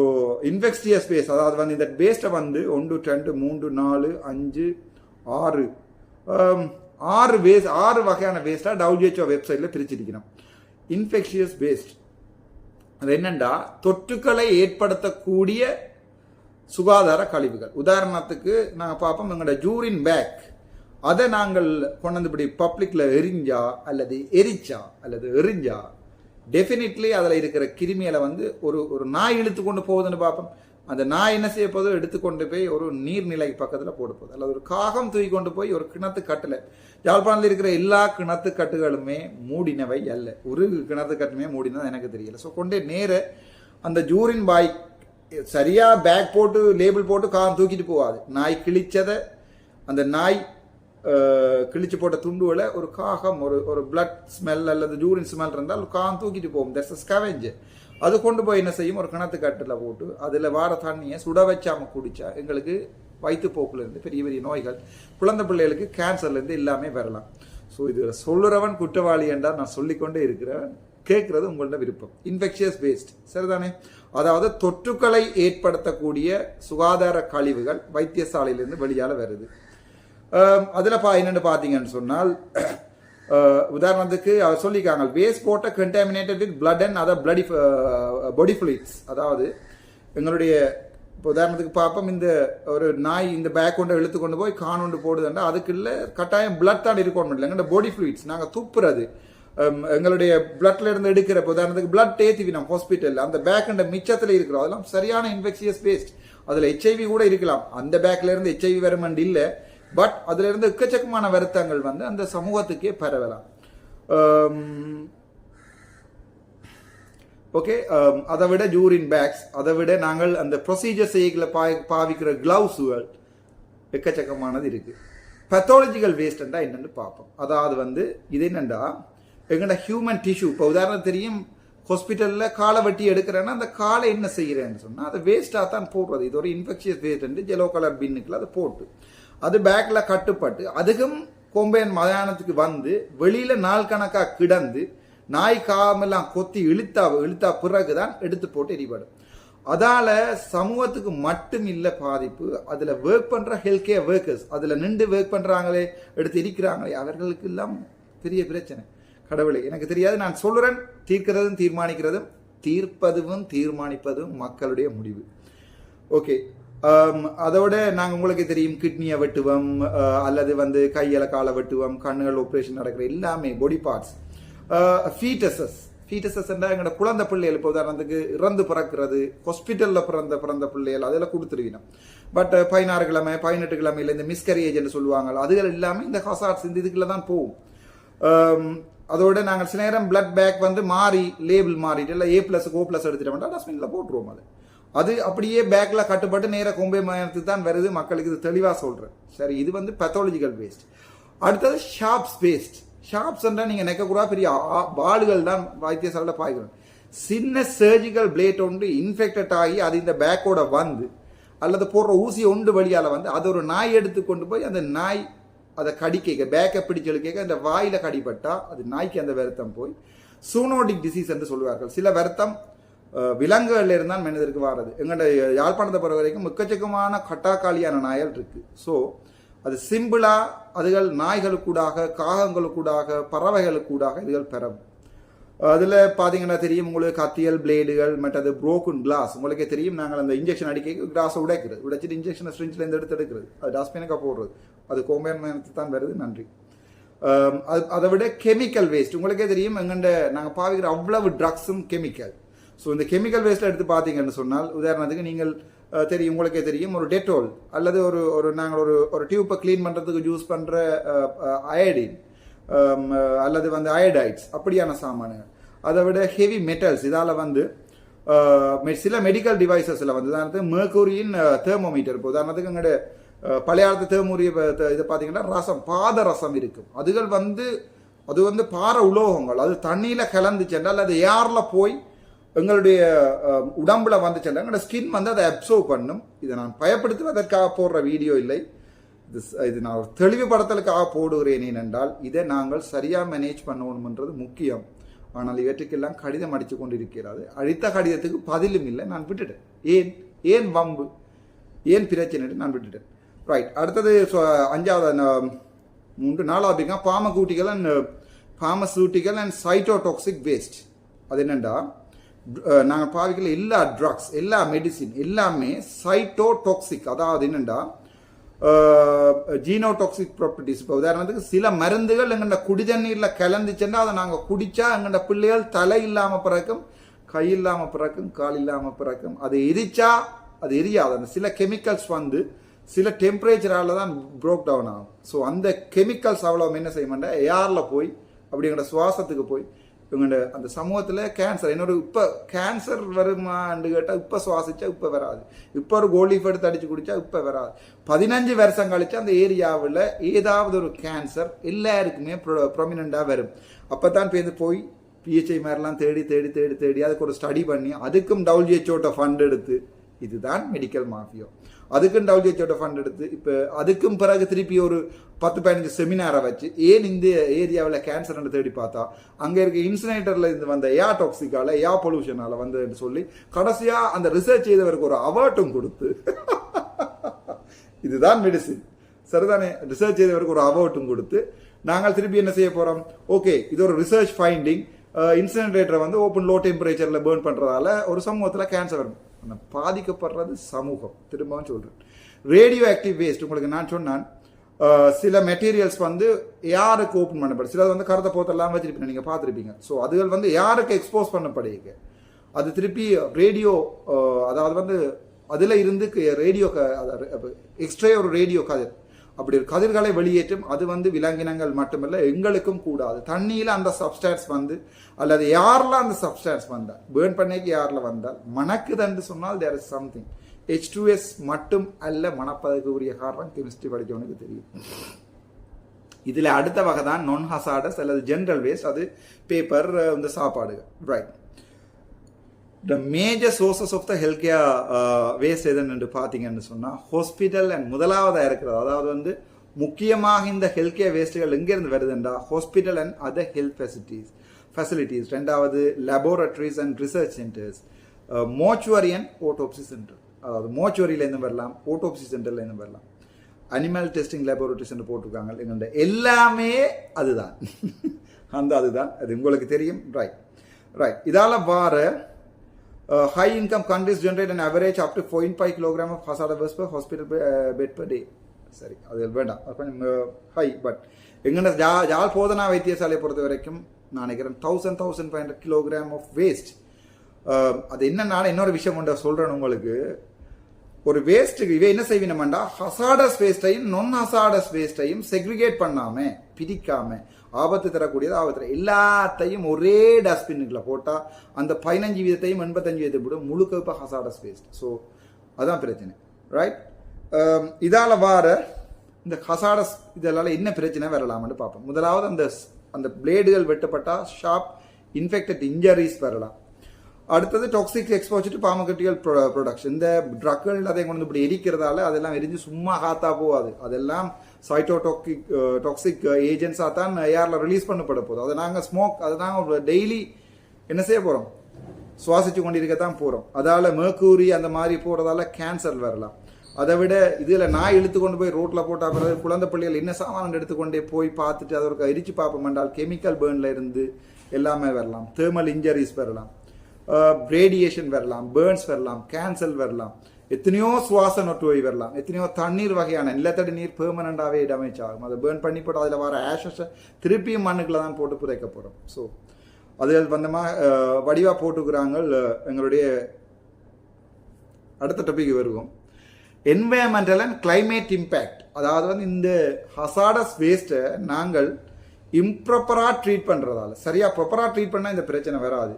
இன்ஃபெக்ஷியஸ் வேஸ்ட், அதாவது வந்து இந்த வேஸ்ட்டை வந்து 1 2 3 4 5 6 6 வகையான வேஸ்ட்டாக WHO வெப்சைட்டில் பிரிச்சிருக்கிறோம். இன்ஃபெக்ஷியஸ் வேஸ்ட் அது என்னண்டா தொற்றுக்களை ஏற்படுத்தக்கூடிய சுகாதார கழிவுகள். உதாரணத்துக்கு நாங்கள் பார்ப்போம், எங்களோட ஜூரின் பேக் அதை நாங்கள் கொண்டு இப்படி பப்ளிக்ல எரிஞ்சா அல்லது எரிச்சா அல்லது எரிஞ்சா டெஃபினெட்லி அதில் இருக்கிற கிருமிகளை வந்து ஒரு நாய் இழுத்து கொண்டு போகுதுன்னு பார்ப்போம். அந்த நாய் என்ன செய்ய போதோ எடுத்துக்கொண்டு போய் ஒரு நீர்நிலை பக்கத்தில் போட போகுது, அல்லது ஒரு காகம் தூக்கி கொண்டு போய் ஒரு கிணத்து கட்டில். யாழ்ப்பாணத்தில் இருக்கிற எல்லா கிணத்து கட்டுகளுமே மூடினவை அல்ல, ஒரு கிணத்து கட்டுமே மூடினது எனக்கு தெரியல. ஸோ கொண்டே நேர அந்த ஜூரின் பாய் சரியா பேக் போட்டு லேபிள் போட்டு காகம் தூக்கிட்டு போகாது. நாய் கிழிச்சதை, அந்த நாய் கிழிச்சு போட்ட துண்டுகளை ஒரு காகம் ஒரு பிளட் ஸ்மெல் அல்லது ஜூரின் ஸ்மெல் இருந்தால் காகம் தூக்கிட்டு போகும். That's a scavenger. அது கொண்டு போய் என்ன செய்யும், ஒரு கிணத்து கட்டில் போட்டு அதில் வார தண்ணியை சுட வச்சாம குடிச்சா எங்களுக்கு வயிற்றுப்போக்குலேருந்து பெரிய பெரிய நோய்கள், குழந்தை பிள்ளைகளுக்கு கேன்சர்லேருந்து எல்லாமே வரலாம். ஸோ இது சொல்லுறவன் குற்றவாளி என்றால் நான் சொல்லிக்கொண்டே இருக்கிறவன், கேட்கறது உங்களோட விருப்பம். இன்ஃபெக்ஷியஸ் வேஸ்ட், சரிதானே? அதாவது தொற்றுக்களை ஏற்படுத்தக்கூடிய சுகாதார கழிவுகள் வைத்தியசாலையிலிருந்து வெளியால் வருது. அதில் என்னென்னு பார்த்தீங்கன்னு சொன்னால், உதாரணத்துக்கு அவர் சொல்லியிருக்காங்க waste water contaminated with blood and other body fluids. அதாவது எங்களுடைய இப்போ உதாரணத்துக்கு பார்ப்போம், இந்த ஒரு நாய் இந்த பேக் கொண்டு இழுத்து கொண்டு போய் காணொண்டு போடுதுன்னா அதுக்கு இல்லை கட்டாயம் பிளட் தான் இருக்கணும் இல்லை, எங்களோட பாடி ஃப்ளூயிட்ஸ் நாங்கள் துப்புறது எங்களுடைய பிளட்ல இருந்து எடுக்கிற உதாரணத்துக்கு பிளட் ஏற்றிவி நம்ம ஹாஸ்பிட்டல் அந்த பேக் அண்ட் மிச்சத்தில் இருக்கிறோம், அதெல்லாம் சரியான இன்ஃபெக்ஷியஸ் வேஸ்ட். அதில் HIV கூட இருக்கலாம், அந்த பேக்ல இருந்து HIV வருமெண்ட் இல்லை, பட் அதுல இருந்து எக்கச்சக்கமான வருத்தங்கள் வந்து அந்த சமூகத்துக்கே பரவலாம். ஓகே, அதை விட ஜூரின் பேக்ஸ், அதை விட நாங்கள் அந்த ப்ரொசீஜர் செய்யல பாவிக்கிற கிளவுஸுகள் எக்கச்சக்கமானது இருக்கு. பேத்தாலஜிக்கல் வேஸ்ட்ன்றா என்னன்னு பார்ப்போம். அதாவது வந்து இது என்னண்டா எங்களோட ஹியூமன் டிஷ்யூ. இப்போ உதாரணம் தெரியும், ஹாஸ்பிட்டலில் காலை வெட்டி எடுக்கிறேன்னா அந்த காலை என்ன செய்கிறேன்னு சொன்னால் அதை வேஸ்ட்டாக தான் போடுறது. இது ஒரு இன்ஃபெக்ஷியஸ் வேஸ்ட் ஜெலோ கலர் பின்னுக்குள்ள அதை போட்டு அது பேக்கில் கட்டுப்பட்டு அதுக்கும் கொம்பையன் மயானத்துக்கு வந்து வெளியில் நாள் கணக்காக கிடந்து நாய் காமெல்லாம் கொத்தி இழுத்தா பிறகுதான் எடுத்து போட்டு எரிபடும். அதால சமூகத்துக்கு மட்டும் இல்லை பாதிப்பு, அதில் ஒர்க் பண்ணுற ஹெல்த் கேர் ஒர்க்கர்ஸ், அதில் நின்று ஒர்க் பண்ணுறாங்களே எடுத்து இருக்கிறாங்களே அவர்களுக்கு எல்லாம் பெரிய பிரச்சனை. கடவுளை எனக்கு தெரியாது, நான் சொல்கிறேன், தீர்க்கிறதும் தீர்மானிக்கிறதும் தீர்ப்பதும் தீர்மானிப்பதும் மக்களுடைய முடிவு. ஓகே, அதோட நாங்கள் உங்களுக்கு தெரியும் கிட்னியை வெட்டுவோம் அல்லது வந்து கையில காலை வெட்டுவோம், கண்ணுகள் ஆப்ரேஷன் நடக்கிற எல்லாமே பாடி பார்ட்ஸ். ஃபீட்டஸஸ் என்றால் எங்களோட குழந்தை பிள்ளைகள் இப்போ உதாரணத்துக்கு இறந்து பிறக்கிறது, ஹாஸ்பிட்டலில் பிறந்த பிள்ளைகள் அதில் கொடுத்துருவினோம். பட் 16 கிழமை 18 கிழமையில் இந்த மிஸ்கரேஜ் என்று சொல்லுவாங்க, அதுகள் எல்லாமே இந்த ஹசார்ட்ஸ் இந்த இதுக்குள்ள தான் போகும். அதோட நாங்கள் சில நேரம் பிளட் பேக் வந்து மாறி லேபிள் மாறிட்டு இல்லை A+ O+ எடுத்துட்டோம்னா டஸ்ட்பினில் போட்டுருவோம். அது அப்படியே பேக்ல கட்டுப்பட்டு நேராக கொம்பை மயத்துக்கு தான் வருது. மக்களுக்கு இது தெளிவாக சொல்கிறேன். சரி, இது வந்து பேத்தாலஜிக்கல் வேஸ்ட். அடுத்தது ஷார்ப்ஸ் வேஸ்ட். ஷார்ப்ஸ் நீங்கள் நினைக்கக்கூட பெரிய பாலுகள் தான் வைத்தியசாலையில் பாய்க்கிறோம். சின்ன சர்ஜிக்கல் பிளேட் ஒன்று இன்ஃபெக்டட் ஆகி அது இந்த பேக்கோட வந்து அல்லது போடுற ஊசி ஒன்று வழியால் வந்து அது ஒரு நாய் எடுத்து கொண்டு போய் அந்த நாய் அதை கடிக்க பேக்கை பிடிச்செழுக்க அந்த வாயில கடிப்பட்டா அது நாய்க்கு அந்த வருத்தம் போய் சூனோடிக் டிசீஸ் என்று சொல்வார்கள். சில வருத்தம் விலங்குகள் இருந்தால் மனிதருக்கு வாரது. எங்கள்ட யாழ்ப்பாணத்தை பொறுத்த வரைக்கும் எக்கச்சக்கமான கட்டாக்காளியான நாய்கள் இருக்கு. ஸோ அது சிம்பிளா அதுகள் நாய்களுக்கூடாக காகங்களுக்கூடாக பறவைகளுக்கூடாக இதுகள் பெறும். அதில் பார்த்தீங்கன்னா தெரியும் உங்களுக்கு கத்தியல் பிளேடுகள் மற்றது புரோக்கன் கிளாஸ். உங்களுக்கே தெரியும், நாங்கள் அந்த இன்ஜெக்ஷன் அடிக்க கிளாஸை உடைச்சிட்டு இன்ஜெக்ஷனை ஸ்ட்ரிஞ்சிலேருந்து எடுக்கிறது, அது டஸ்ட்பினுக்காக போடுறது, அது கோம்பேன்மெண்ட்டு தான் வருது. நன்றி. அதை விட கெமிக்கல் வேஸ்ட் உங்களுக்கே தெரியும், எங்கள்ட நாங்கள் பாவிக்கிற அவ்வளவு ட்ரக்ஸும் கெமிக்கல். ஸோ இந்த கெமிக்கல் வேஸ்ட்டில் எடுத்து பார்த்தீங்கன்னு சொன்னால் உதாரணத்துக்கு நீங்கள் தெரியும், உங்களுக்கே தெரியும், ஒரு டெட்டோல் அல்லது ஒரு நாங்கள் ஒரு டியூப்பை க்ளீன் பண்ணுறதுக்கு யூஸ் பண்ணுற அயடின் அல்லது வந்து அயடைட்ஸ் அப்படியான சாமான்கள். அதை விட ஹெவி மெட்டல்ஸ், இதால் வந்து சில மெடிக்கல் டிவைசஸில் வந்து உதாரணத்துக்கு மெர்க்குரியின் தெர்மோமீட்டர். இப்போ உதாரணத்துக்கு எங்களுடைய பழைய காலத்து தெர்மோரிய இதை பார்த்தீங்கன்னா ரசம் பாத ரசம் இருக்கும். அது வந்து பார உலோகங்கள், அது தண்ணியில் கலந்துச்சென்றால் அது ஏரில் போய் எங்களுடைய உடம்புல வந்துச்சென்றால் எங்களோட ஸ்கின் வந்து அதை அப்சர்வ் பண்ணும். இதை நான் பயப்படுத்துவதற்காக போடுற வீடியோ இல்லை, இது நான் ஒரு தெளிவுபடுத்தலுக்காக போடுகிறேன். ஏனென்றால் இதை நாங்கள் சரியாக மேனேஜ் பண்ணணும்ன்றது முக்கியம். ஆனால் இவற்றுக்கெல்லாம் கடிதம் அடித்து கொண்டு இருக்கிறது. அழித்த கடிதத்துக்கு பதிலும் இல்லை, நான் விட்டுட்டேன். ஏன் வம்பு, ஏன் பிரச்சனை, நான் விட்டுட்டேன். ரைட், அடுத்தது 4வது பார்மசூட்டிக்கல் அண்ட் சைட்டோடாக்சிக் வேஸ்ட். அது என்னென்னா நாங்கள் பாவிக்கல எல்லா ட்ரக்ஸ் எல்லா மெடிசின் எல்லாமே சைட்டோடாக்சிக். அதாவது என்னென்னா ஜீனோடாக்சிக் ப்ராப்பர்ட்டிஸ். இப்போ உதாரணத்துக்கு சில மருந்துகள் எங்கள்ட குடி தண்ணீரில் கலந்துச்சுன்னா அதை நாங்கள் குடித்தா எங்கள்ட பிள்ளைகள் தலை இல்லாமல் பிறக்கும், கை இல்லாமல் பிறக்கும், கால் இல்லாமல் பிறக்கும். அது எரிச்சா அது எரியாது. அந்த சில கெமிக்கல்ஸ் வந்து சில டெம்பரேச்சரால தான் ப்ரோக் டவுன் ஆகும். ஸோ அந்த கெமிக்கல்ஸ் அவ்வளோ என்ன செய்ய மாட்டேன் ஏரில் போய் அப்படி எங்களோட சுவாசத்துக்கு போய் இவங்க அந்த சமூகத்தில் கேன்சர் இப்போ கேன்சர் வருமான்னு கேட்டால் இப்போ சுவாசிச்சா இப்போ வராது, இப்போ ஒரு கோல்டீஃப் எடுத்து அடித்து குடித்தா இப்போ வராது. 15 வருஷம் கழிச்சு அந்த ஏரியாவில் ஏதாவது ஒரு கேன்சர் எல்லாருக்குமே ப்ரொமினண்டாக வரும். அப்போ தான் போய் பிஹெச்ஐ மாதிரிலாம் தேடி தேடி தேடி தேடி அதுக்கு ஒரு ஸ்டடி பண்ணி அதுக்கும் WHO ஃபண்ட் எடுத்து, இதுதான் மெடிக்கல் மாஃபியோ, அதுக்கும் WHO ஃபண்ட் எடுத்து இப்போ அதுக்கும் பிறகு திருப்பி ஒரு 10-15 செமினாரை வச்சு ஏன் இந்த ஏரியாவில் கேன்சர்னு தேடி பார்த்தா அங்கே இருக்க இன்சினேட்டரில் இருந்து வந்த ஏர் டாக்ஸிக்கால ஏர் பொல்யூஷனால வந்து சொல்லி கடைசியாக அந்த ரிசர்ச் செய்தவருக்கு ஒரு அவார்டும் கொடுத்து இதுதான் மெடிசின் சரிதானே, ரிசர்ச் செய்தவருக்கு ஒரு அவார்டும் கொடுத்து நாங்கள் திருப்பி என்ன செய்ய போகிறோம், ஓகே இது ஒரு ரிசர்ச் ஃபைண்டிங், இன்சினரேட்டரை வந்து ஓப்பன் லோ டெம்பரேச்சரில் பேர்ன் பண்ணுறதால ஒரு சமூகத்தில் கேன்சர் வரும். ஆனால் பாதிக்கப்படுறது சமூகம். திரும்பவும் சொல்கிறேன், ரேடியோ ஆக்டிவ் வேஸ்ட். உங்களுக்கு நான் சொன்னான் சில மெட்டீரியல்ஸ் வந்து யாருக்கு ஓப்பன் பண்ணப்படும், சிலது வந்து கருத்தை போத்தெல்லாம் வச்சிருப்பீங்க, நீங்கள் பார்த்துருப்பீங்க. ஸோ அதுகள் வந்து யாருக்கு எக்ஸ்போஸ் பண்ணப்படுங்க, அது திருப்பி ரேடியோ அதாவது வந்து அதில் இருந்து ரேடியோ எக்ஸ்ட்ரா ஒரு ரேடியோ கதிர், அப்படி ஒரு கதிர்களை வெளியேற்றும். அது வந்து விலங்கினங்கள் மட்டுமல்ல எங்களுக்கும் கூடாது. தண்ணியில் அந்த சப்ஸ்டான்ஸ் வந்து அல்லது யாரில் அந்த சப்ஸ்டான்ஸ் வந்தால் பேர்ன் பண்ணிக்கு யாரில் வந்தால் மணக்குதுன்னு சொன்னால் தேர் இஸ் சம்திங். H2S மட்டும் அல்ல மணப்பதற்கு உரிய காரணம் கெமிஸ்ட்ரி படித்தவனுக்கு தெரியும். இதில் அடுத்த வகை தான் நான் ஹசார்டஸ் அல்லது ஜென்ரல் வேஸ்ட், அது பேப்பர் இந்த சாப்பாடு. Right, the major sources of the healthcare waste எதுன்னு பார்த்தீங்கன்னு சொன்னால் ஹாஸ்பிட்டல் அண்ட் முதலாவதாக இருக்கிறது. அதாவது வந்து முக்கியமாக இந்த ஹெல்த் கேர் வேஸ்ட்டுகள் எங்கேருந்து வருதுன்றா hospital and other health facilities. ரெண்டாவது laboratories and research centres, mortuary and autopsy centre. அதாவது மோச்சுவரியிலேருந்து வரலாம், ஓட்டோப்சி சென்டர்லேருந்து வரலாம், அனிமல் டெஸ்டிங் லேபோரட்டரிஸ் என்று போட்டிருக்காங்க. எங்கள்ட எல்லாமே அதுதான் அதுதான் அது உங்களுக்கு தெரியும். ரைட் இதால் வார high income countries generate an average up to 4.5 kg of hazardous waste per hospital bed per day. சரி, அது வேண்டாம், அது கொஞ்சம் ஹை. பட் எங்கன்னா யாழ் போதனா வைத்தியசாலையை பொறுத்த வரைக்கும் நான் நினைக்கிறேன் 1500 கிலோகிராம் ஆஃப் வேஸ்ட். அது என்னன்னா இன்னொரு விஷயம் ஒன்று சொல்கிறேன் உங்களுக்கு. ஒரு வேஸ்ட்டுக்கு இவை என்ன செய்வினோம்டா ஹசாடஸ் வேஸ்ட்டையும் நான் ஹசாடஸ் வேஸ்ட்டையும் செக்ரிகேட் பண்ணாமல் பிரிக்காமல் ஆபத்து தரக்கூடியது ஆபத்து எல்லாத்தையும் ஒரே டஸ்ட்பின்னுக்குள்ள போட்டால் அந்த 15% 85% விட முழுக்க இப்போ ஹசாடஸ் வேஸ்ட். ஸோ அதான் பிரச்சனை. ரைட், இதால் வார இந்த ஹசாடஸ் இதெல்லாம் என்ன பிரச்சனை வரலாம்னு பார்ப்போம். முதலாவது அந்த பிளேடுகள் வெட்டப்பட்டால் ஷார்ப் இன்ஃபெக்டட் இன்ஜரிஸ் வரலாம். அடுத்தது டாக்ஸிக் எக்ஸ்போஜர் டு பார்மகூட்டிக்கல் ப்ரொடக்ஷன். இந்த ட்ரக்குகள் அதை கொண்டு இப்படி எரிக்கிறதால அதெல்லாம் எரிஞ்சு சும்மா காத்தா போகாது. அதெல்லாம் டாக்ஸிக் ஏஜென்ட்ஸாக தான் ஏரில் ரிலீஸ் பண்ணப்பட போகுது. அதை நாங்கள் அதை நாங்கள் டெய்லி என்ன செய்ய போகிறோம், சுவாசித்து கொண்டிருக்கத்தான் போகிறோம். அதால் மேர்க்கூரி அந்த மாதிரி போகிறதால கேன்சர் வரலாம். அதை விட இதில் நாய் இழுத்து கொண்டு போய் ரோட்டில் போட்டால் பிறகு குழந்தை பிள்ளைகள் என்ன சாமான் எடுத்துக்கொண்டே போய் பார்த்துட்டு அதற்கு எரிச்சு பார்ப்போம் என்றால் கெமிக்கல் பேர்னில் இருந்து எல்லாமே வரலாம். தேர்மல் இன்ஜரிஸ் வரலாம், ரேடியேஷன் வரலாம், பேர்ன்ஸ் வரலாம், கேன்சர் வரலாம், எத்தனையோ சுவாச நோய் வரலாம், எத்தனையோ தண்ணீர் வகையான நிலத்தடி நீர் பெர்மனண்டாகவே டேமேஜ் ஆகும். அதை பேர்ன் பண்ணி போட்டு அதில் வர ஆஷஸை திருப்பியும் மண்ணுக்குள்ள தான் போட்டு புதைக்க போகிறோம். ஸோ அதில் வந்தமாக வடிவாக போட்டுக்கிறாங்க. எங்களுடைய அடுத்த டாபிக் வருவோம், என்வயர்மெண்டல் அண்ட் கிளைமேட் இம்பேக்ட். அதாவது வந்து இந்த ஹசாடஸ் வேஸ்ட்டை நாங்கள் இம்ப்ராப்பராக ட்ரீட் பண்ணுறதால, சரியாக ப்ராப்பராக ட்ரீட் பண்ணால் இந்த பிரச்சனை வராது.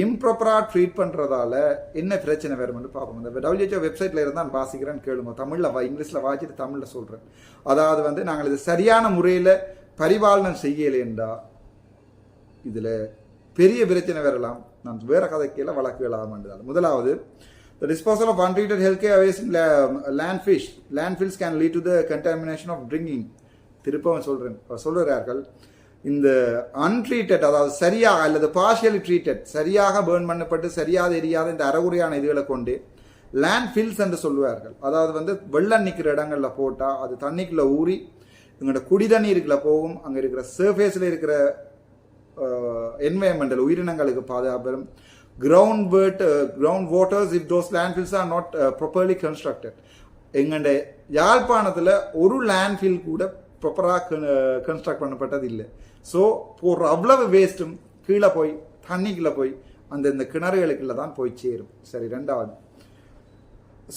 இம்ப்ராப்பராக ட்ரீட் பண்ணுறதால என்ன பிரச்சனை வரும்னு பார்ப்போம். இந்த WHO வெப்சைட்டில் இருந்தால் வாசிக்கிறேன்னு கேளுங்க. தமிழில் இங்கிலீஷில் வாசிட்டு தமிழில் சொல்கிறேன். அதாவது வந்து நாங்கள் இது சரியான முறையில் பரிபாலனம் செய்யலைன்றா இதில் பெரிய பிரச்சனை வரலாம். நான் வேறு கதைக்கையில் வழக்குகள் ஆகமாட்டதால். முதலாவது, the disposal of untreated healthcare waste in landfills can lead to the contamination of drinking. திருப்பவும் சொல்கிறார்கள், இந்த அன்ட்ரீட்டட் அதாவது சரியாக அல்லது பார்ஷியலி ட்ரீட்டட் சரியாக பேர்ன் பண்ணப்பட்டு சரியாக எரியாத இந்த அறகுறையான இதுகளை கொண்டு லேண்ட் ஃபில்ஸ் என்று சொல்லுவார்கள். அதாவது வந்து வெள்ளம் நிற்கிற இடங்களில் போட்டால் அது தண்ணிக்குள்ளே ஊறி எங்களோட குடி தண்ணீருக்குள்ள போகும். அங்கே இருக்கிற சர்ஃபேஸில் இருக்கிற என்வயர்மெண்டல் உயிரினங்களுக்கு பாதுகாப்பு. Ground waters if those landfills are not properly constructed. எங்களுடைய யாழ்ப்பாணத்தில் ஒரு லேண்ட்ஃபில் கூட ப்ராப்பராக கன்ஸ்ட்ரக்ட் பண்ணப்பட்டது இல்லை. ஸோ போடுற அவ்வளவு வேஸ்ட்டும் கீழே போய் தண்ணிக்குள்ளே போய் இந்த கிணறுகளுக்குள்ள தான் போய் சேரும். சரி, ரெண்டாவது,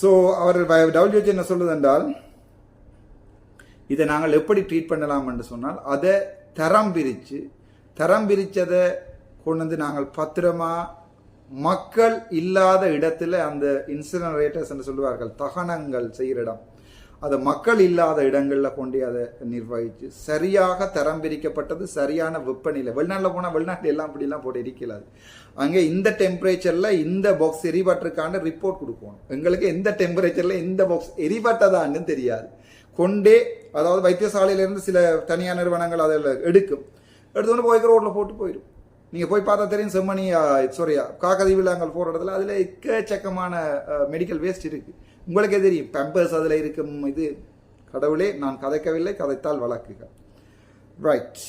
ஸோ அவர் WHO என்ன சொல்லுது என்றால் இதை நாங்கள் எப்படி ட்ரீட் பண்ணலாம் என்று சொன்னால் அதை தரம் பிரித்ததை கொண்டு வந்து நாங்கள் பத்திரமா மக்கள் இல்லாத இடத்துல அந்த இன்சினரேட்டர்ஸ் என்று சொல்லுவார்கள், தகனங்கள் செய்கிற இடம், அதை மக்கள் இல்லாத இடங்களில் கொண்டு அதை நிர்வகித்து சரியாக தரம் பிரிக்கப்பட்டது சரியான வெப்பநிலை. வெளிநாட்டில் போனால் வெளிநாட்டில் எல்லாம் இப்படிலாம் போட்டு எரிக்கலாது. அங்கே இந்த டெம்பரேச்சரில் இந்த பாக்ஸ் எரிபட்டிருக்கான்னு ரிப்போர்ட் கொடுக்கணும். எங்களுக்கு எந்த டெம்பரேச்சரில் இந்த பாக்ஸ் எரிபட்டதான்னு தெரியாது. கொண்டே அதாவது வைத்தியசாலையிலேருந்து சில தனியார் நிறுவனங்கள் அதில் எடுத்துக்கொண்டு போய்க்கிற ரோட்டில் போட்டு போயிடும். நீங்கள் போய் பார்த்தா தெரியும், செம்மணி காக்கதீவில் அங்கே போகிற இடத்துல அதில் எக்கச்சக்கமான மெடிக்கல் வேஸ்ட் இருக்குது. உங்களுக்கே தெரியும், பேம்பர்ஸ் அதில் இருக்கும். இது கடவுளே, நான் கதைக்கவில்லை, கதைத்தால் வழக்குகள். ரைட்,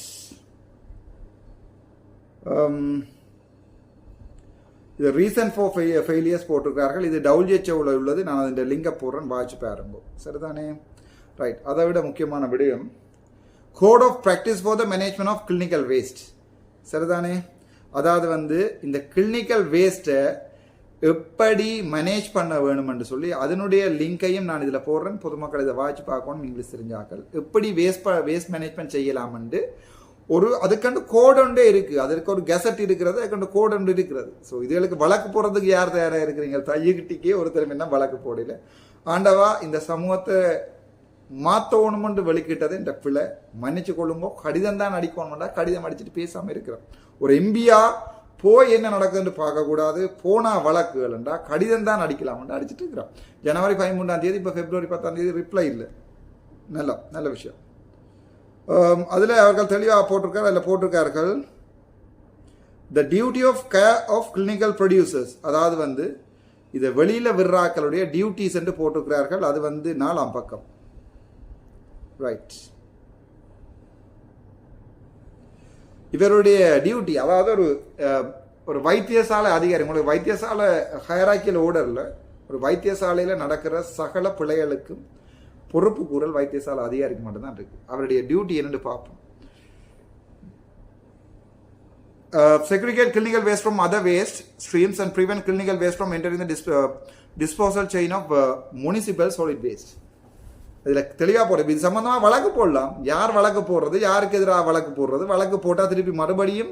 இது ரீசன் ஃபார் ஃபெயிலியர்ஸ் போட்டிருக்கார்கள். இது WHO உள்ளது. நான் அதோட லிங்கை போடுறேன், வாட்சி பாருங்க. சரிதானே? ரைட், அதை விட முக்கியமான விடயம் code of practice for the management of clinical waste. சரிதானே? அதாவது வந்து இந்த கிளினிக்கல் வேஸ்ட்டை எப்படி மேனேஜ் பண்ண வேணும்னு சொல்லி அதனுடைய லிங்கையும் நான் இதில் போடுறேன். பொதுமக்கள் இதை வாட்சி பார்க்கணும், இங்கிலீஷ் தெரிஞ்சாக்கள் எப்படி வேஸ்ட் மேனேஜ்மெண்ட் செய்யலாம்னு அதுக்கண்டு கோட் ஒன்றே இருக்குது. அதற்கு ஒரு கெசட் இருக்கிறது, அதுக்கண்டு கோட் ஒன்று இருக்கிறது. ஸோ இதுகளுக்கு வழக்கு போடுறதுக்கு யார் தயாராக இருக்கிறீங்க? தையகிட்டிக்கே ஒருத்தர் என்ன வழக்கு போடல. ஆண்டவா, இந்த சமூகத்தை மாற்றணுமென்று வெளிக்கிட்டது இந்த பிள்ளை மன்னிச்சு கொள்ளும்போ. கடிதம் தான் அடிக்கணும்டா, கடிதம் அடிச்சுட்டு பேசாமல் இருக்கிறோம். ஒரு எம்பியா போய் என்ன நடக்குதுன்னு பார்க்கக்கூடாது. போனால் வழக்குகள்ண்டா கடிதம் தான் அடிக்கலாம்டா அடிச்சுட்டு இருக்கிறோம். ஜனவரி 13 இப்போ February 10 ரிப்ளை இல்லை. நல்ல விஷயம். அதில் அவர்கள் தெளிவாக போட்டிருக்கார்கள் the duty of care of clinical producers, அதாவது வந்து இதை வெளியில் விடுறாக்களுடைய டியூட்டிஸ் என்று போட்டிருக்கிறார்கள். அது வந்து 4ஆம் பக்கம். ரைட். இவருடைய டியூட்டி, அதாவது ஒரு வைத்தியசாலை அதிகாரி, உங்களுக்கு வைத்தியசாலை ஹயராக்கியல் ஓர்டரில் ஒரு வைத்தியசாலையில் நடக்கிற சகல பிழைகளுக்கும் பொறுப்பு கூறல் வைத்தியசாலை அதிகாரிக்கு மட்டும்தான் இருக்கு. அவருடைய டியூட்டி என்னன்னு பார்ப்போம். Segregate clinical waste from other waste streams and prevent clinical waste from entering the disposal chain of municipal solid waste. இதில் தெளிவாக போடுறது. இது சம்பந்தமாக வழக்கு போடலாம். யார் வழக்கு போடுறது, யாருக்கு எதிராக வழக்கு போடுறது, வழக்கு போட்டால் திருப்பி மறுபடியும்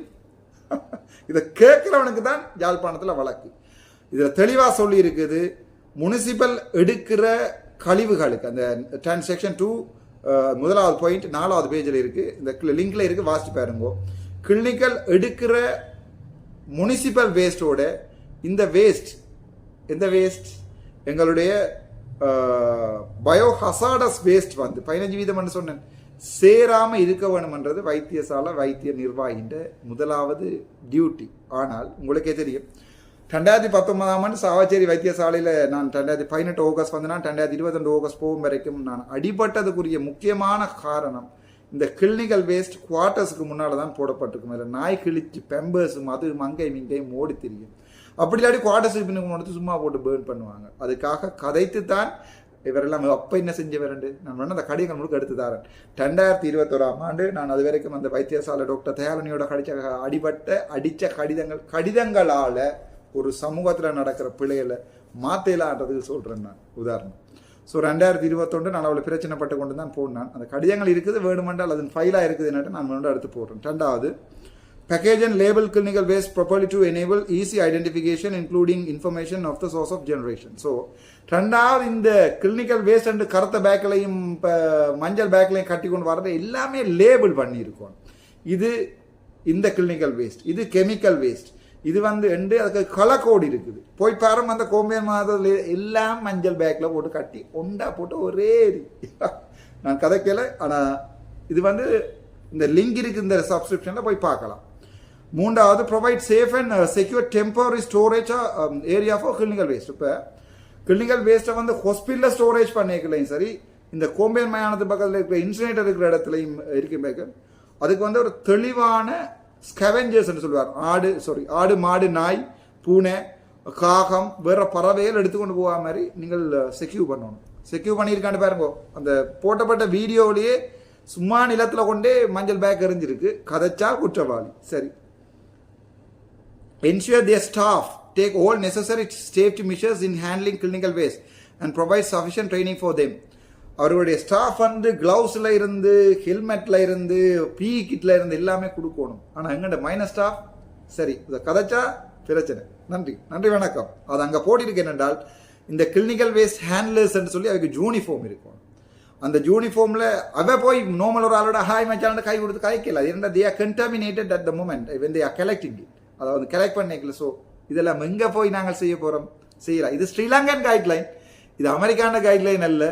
இதை கேட்கிறவனுக்கு தான் யாழ்ப்பாணத்தில் வழக்கு. இதில் தெளிவாக சொல்லி இருக்குது, முனிசிபல் எடுக்கிற கழிவுகளுக்கு அந்த செக்ஷன் 2 முதலாவது பாயிண்ட் 4வது பேஜில் இருக்குது. இந்த லிங்க்ல இருக்குது, வாசிச்சு பாருங்க. கிளினிக்கல் எடுக்கிற முனிசிபல் வேஸ்டோட இந்த வேஸ்ட், எந்த வேஸ்ட், எங்களுடைய பயோ ஹசாடஸ் வேஸ்ட் வந்து 15% சொன்னேன், சேராம இருக்க வேணும்ன்றது வைத்தியசாலை வைத்திய நிர்வாகின்ற முதலாவது டியூட்டி. ஆனால் உங்களுக்கே தெரியும், 2019 சாவச்சேரி வைத்தியசாலையில் நான் 2018 ஆகஸ்ட் வந்து நான் 2022 ஆகஸ்ட் போகும் வரைக்கும் நான் அடிபட்டதுக்குரிய முக்கியமான காரணம் இந்த கிளினிக்கல் வேஸ்ட் குவார்ட்டர்ஸுக்கு முன்னால் தான் போடப்பட்டிருக்கும். அதில் நாய் கிழிச்சு பெம்பர்ஸும் அது மங்கையும் இங்கையும் ஓடி தெரியும். அப்படி இல்லாட்டி குவார்ட்டர்ஸுக்கு பின்னுக்கு எடுத்து சும்மா போட்டு பேர்ன் பண்ணுவாங்க. அதுக்காக கதைத்து தான் இவரெல்லாம் அப்போ என்ன செஞ்சவரண்டு நான் வேணா அந்த கடிதங்கள் முழுக்க எடுத்து தரேன். 2021 நான் அது வரைக்கும் அந்த வைத்தியசாலை டாக்டர் தயாலனியோட அடித்த கடிதங்களால் ஒரு சமூகத்தில் நடக்கிற பிள்ளைகளை மாத்தலான்றதுக்கு சொல்கிறேன் நான் உதாரணம். ஸோ 2021 நான் அவ்வளோ பிரச்சனைப்பட்டு கொண்டு தான் போனான். அந்த கடிதங்கள் இருக்குது, வேணுமென்றால் அதன் ஃபைலாக இருக்குது என்னட்டு நான் வேணும் எடுத்து போடுறேன். 2வது, package and label clinical waste properly to enable easy identification including information of the source of generation. So 2வது, இந்த கிளினிக்கல் வேஸ்ட் அண்டு கருத்த பேக்கிலையும் மஞ்சள் பேக்கிலையும் கட்டி கொண்டு வர்றது எல்லாமே லேபிள் பண்ணியிருக்கோம். இது இந்த கிளினிக்கல் வேஸ்ட், இது கெமிக்கல் வேஸ்ட், இது வந்து அதுக்கு கலர் கோடு இருக்குது. போய் பாருங்க, அந்த கோம்பியன் மாதத்தில் எல்லாம் மஞ்சள் பேக்கில் போட்டு கட்டி ஒண்டா போட்டு ஒரே நான் கதைக்கல. ஆனால் இது வந்து இந்த லிங்க் இருக்குது இந்த சப்ஸ்கிரிப்ஷனில் போய் பார்க்கலாம். 3வது, provide safe and secure temporary storage area for clinical waste. இப்போ கிளினிக்கல் வேஸ்ட்டை வந்து ஹாஸ்பிட்டலில் ஸ்டோரேஜ் பண்ணிக்கலையும் சரி, இந்த கோம்பியன் மயானத்து பக்கத்தில் இருக்கிற இன்சினேட்டர் இருக்கிற இடத்துலையும் இருக்கும். அதுக்கு வந்து ஒரு தெளிவான ஸ்கெவெஞ்சர்ஸ் என்று சொல்லுவார். ஆடு மாடு நாய் பூனை காகம் வேற பறவைகள் எடுத்துக்கொண்டு போகிற மாதிரி நீங்கள் செக்யூர் பண்ணணும். செக்யூர் பண்ணியிருக்கான்னு பாருங்க. அந்த போட்டப்பட்ட வீடியோவிலேயே சும்மா நிலத்தில் கொண்டே மஞ்சள் பேக் எறிஞ்சிருக்கு. கதைச்சா குற்றவாளி. சரி. Ensure their staff take all necessary safety measures in handling clinical waste and provide sufficient training for them. அவருடைய ஸ்டாஃப் வந்து கிளவுஸில் இருந்து ஹெல்மெட்டில் இருந்து பி கிட்டில் இருந்து எல்லாமே கொடுக்கணும். ஆனால் எங்கள்ட மைனஸ் ஸ்டாஃப் சரி இதை கதைச்சா பிரச்சனை. நன்றி வணக்கம். அது அங்கே போட்டிருக்கு என்னென்றால், இந்த கிளினிக்கல் வேஸ்ட் ஹேண்ட்லர்ஸ் சொல்லி அதுக்கு யூனிஃபார்ம் இருக்கும். அந்த யூனிஃபார்மில் அவ போய் நார்மல் ஒரு ஆளோட ஹாய் மச்சான் கை கொடுத்து கலைக்கல. அது என்ன, they are contaminated at the moment when they are collecting it. அதாவது கலெக்ட் பண்ணிக்கல. ஸோ இதெல்லாம் எங்கே போய் நாங்கள் செய்ய போகிறோம் செய்யலாம். இது ஸ்ரீலங்கன் கைட்லைன், இது அமெரிக்கான கைட்லைன் அல்ல,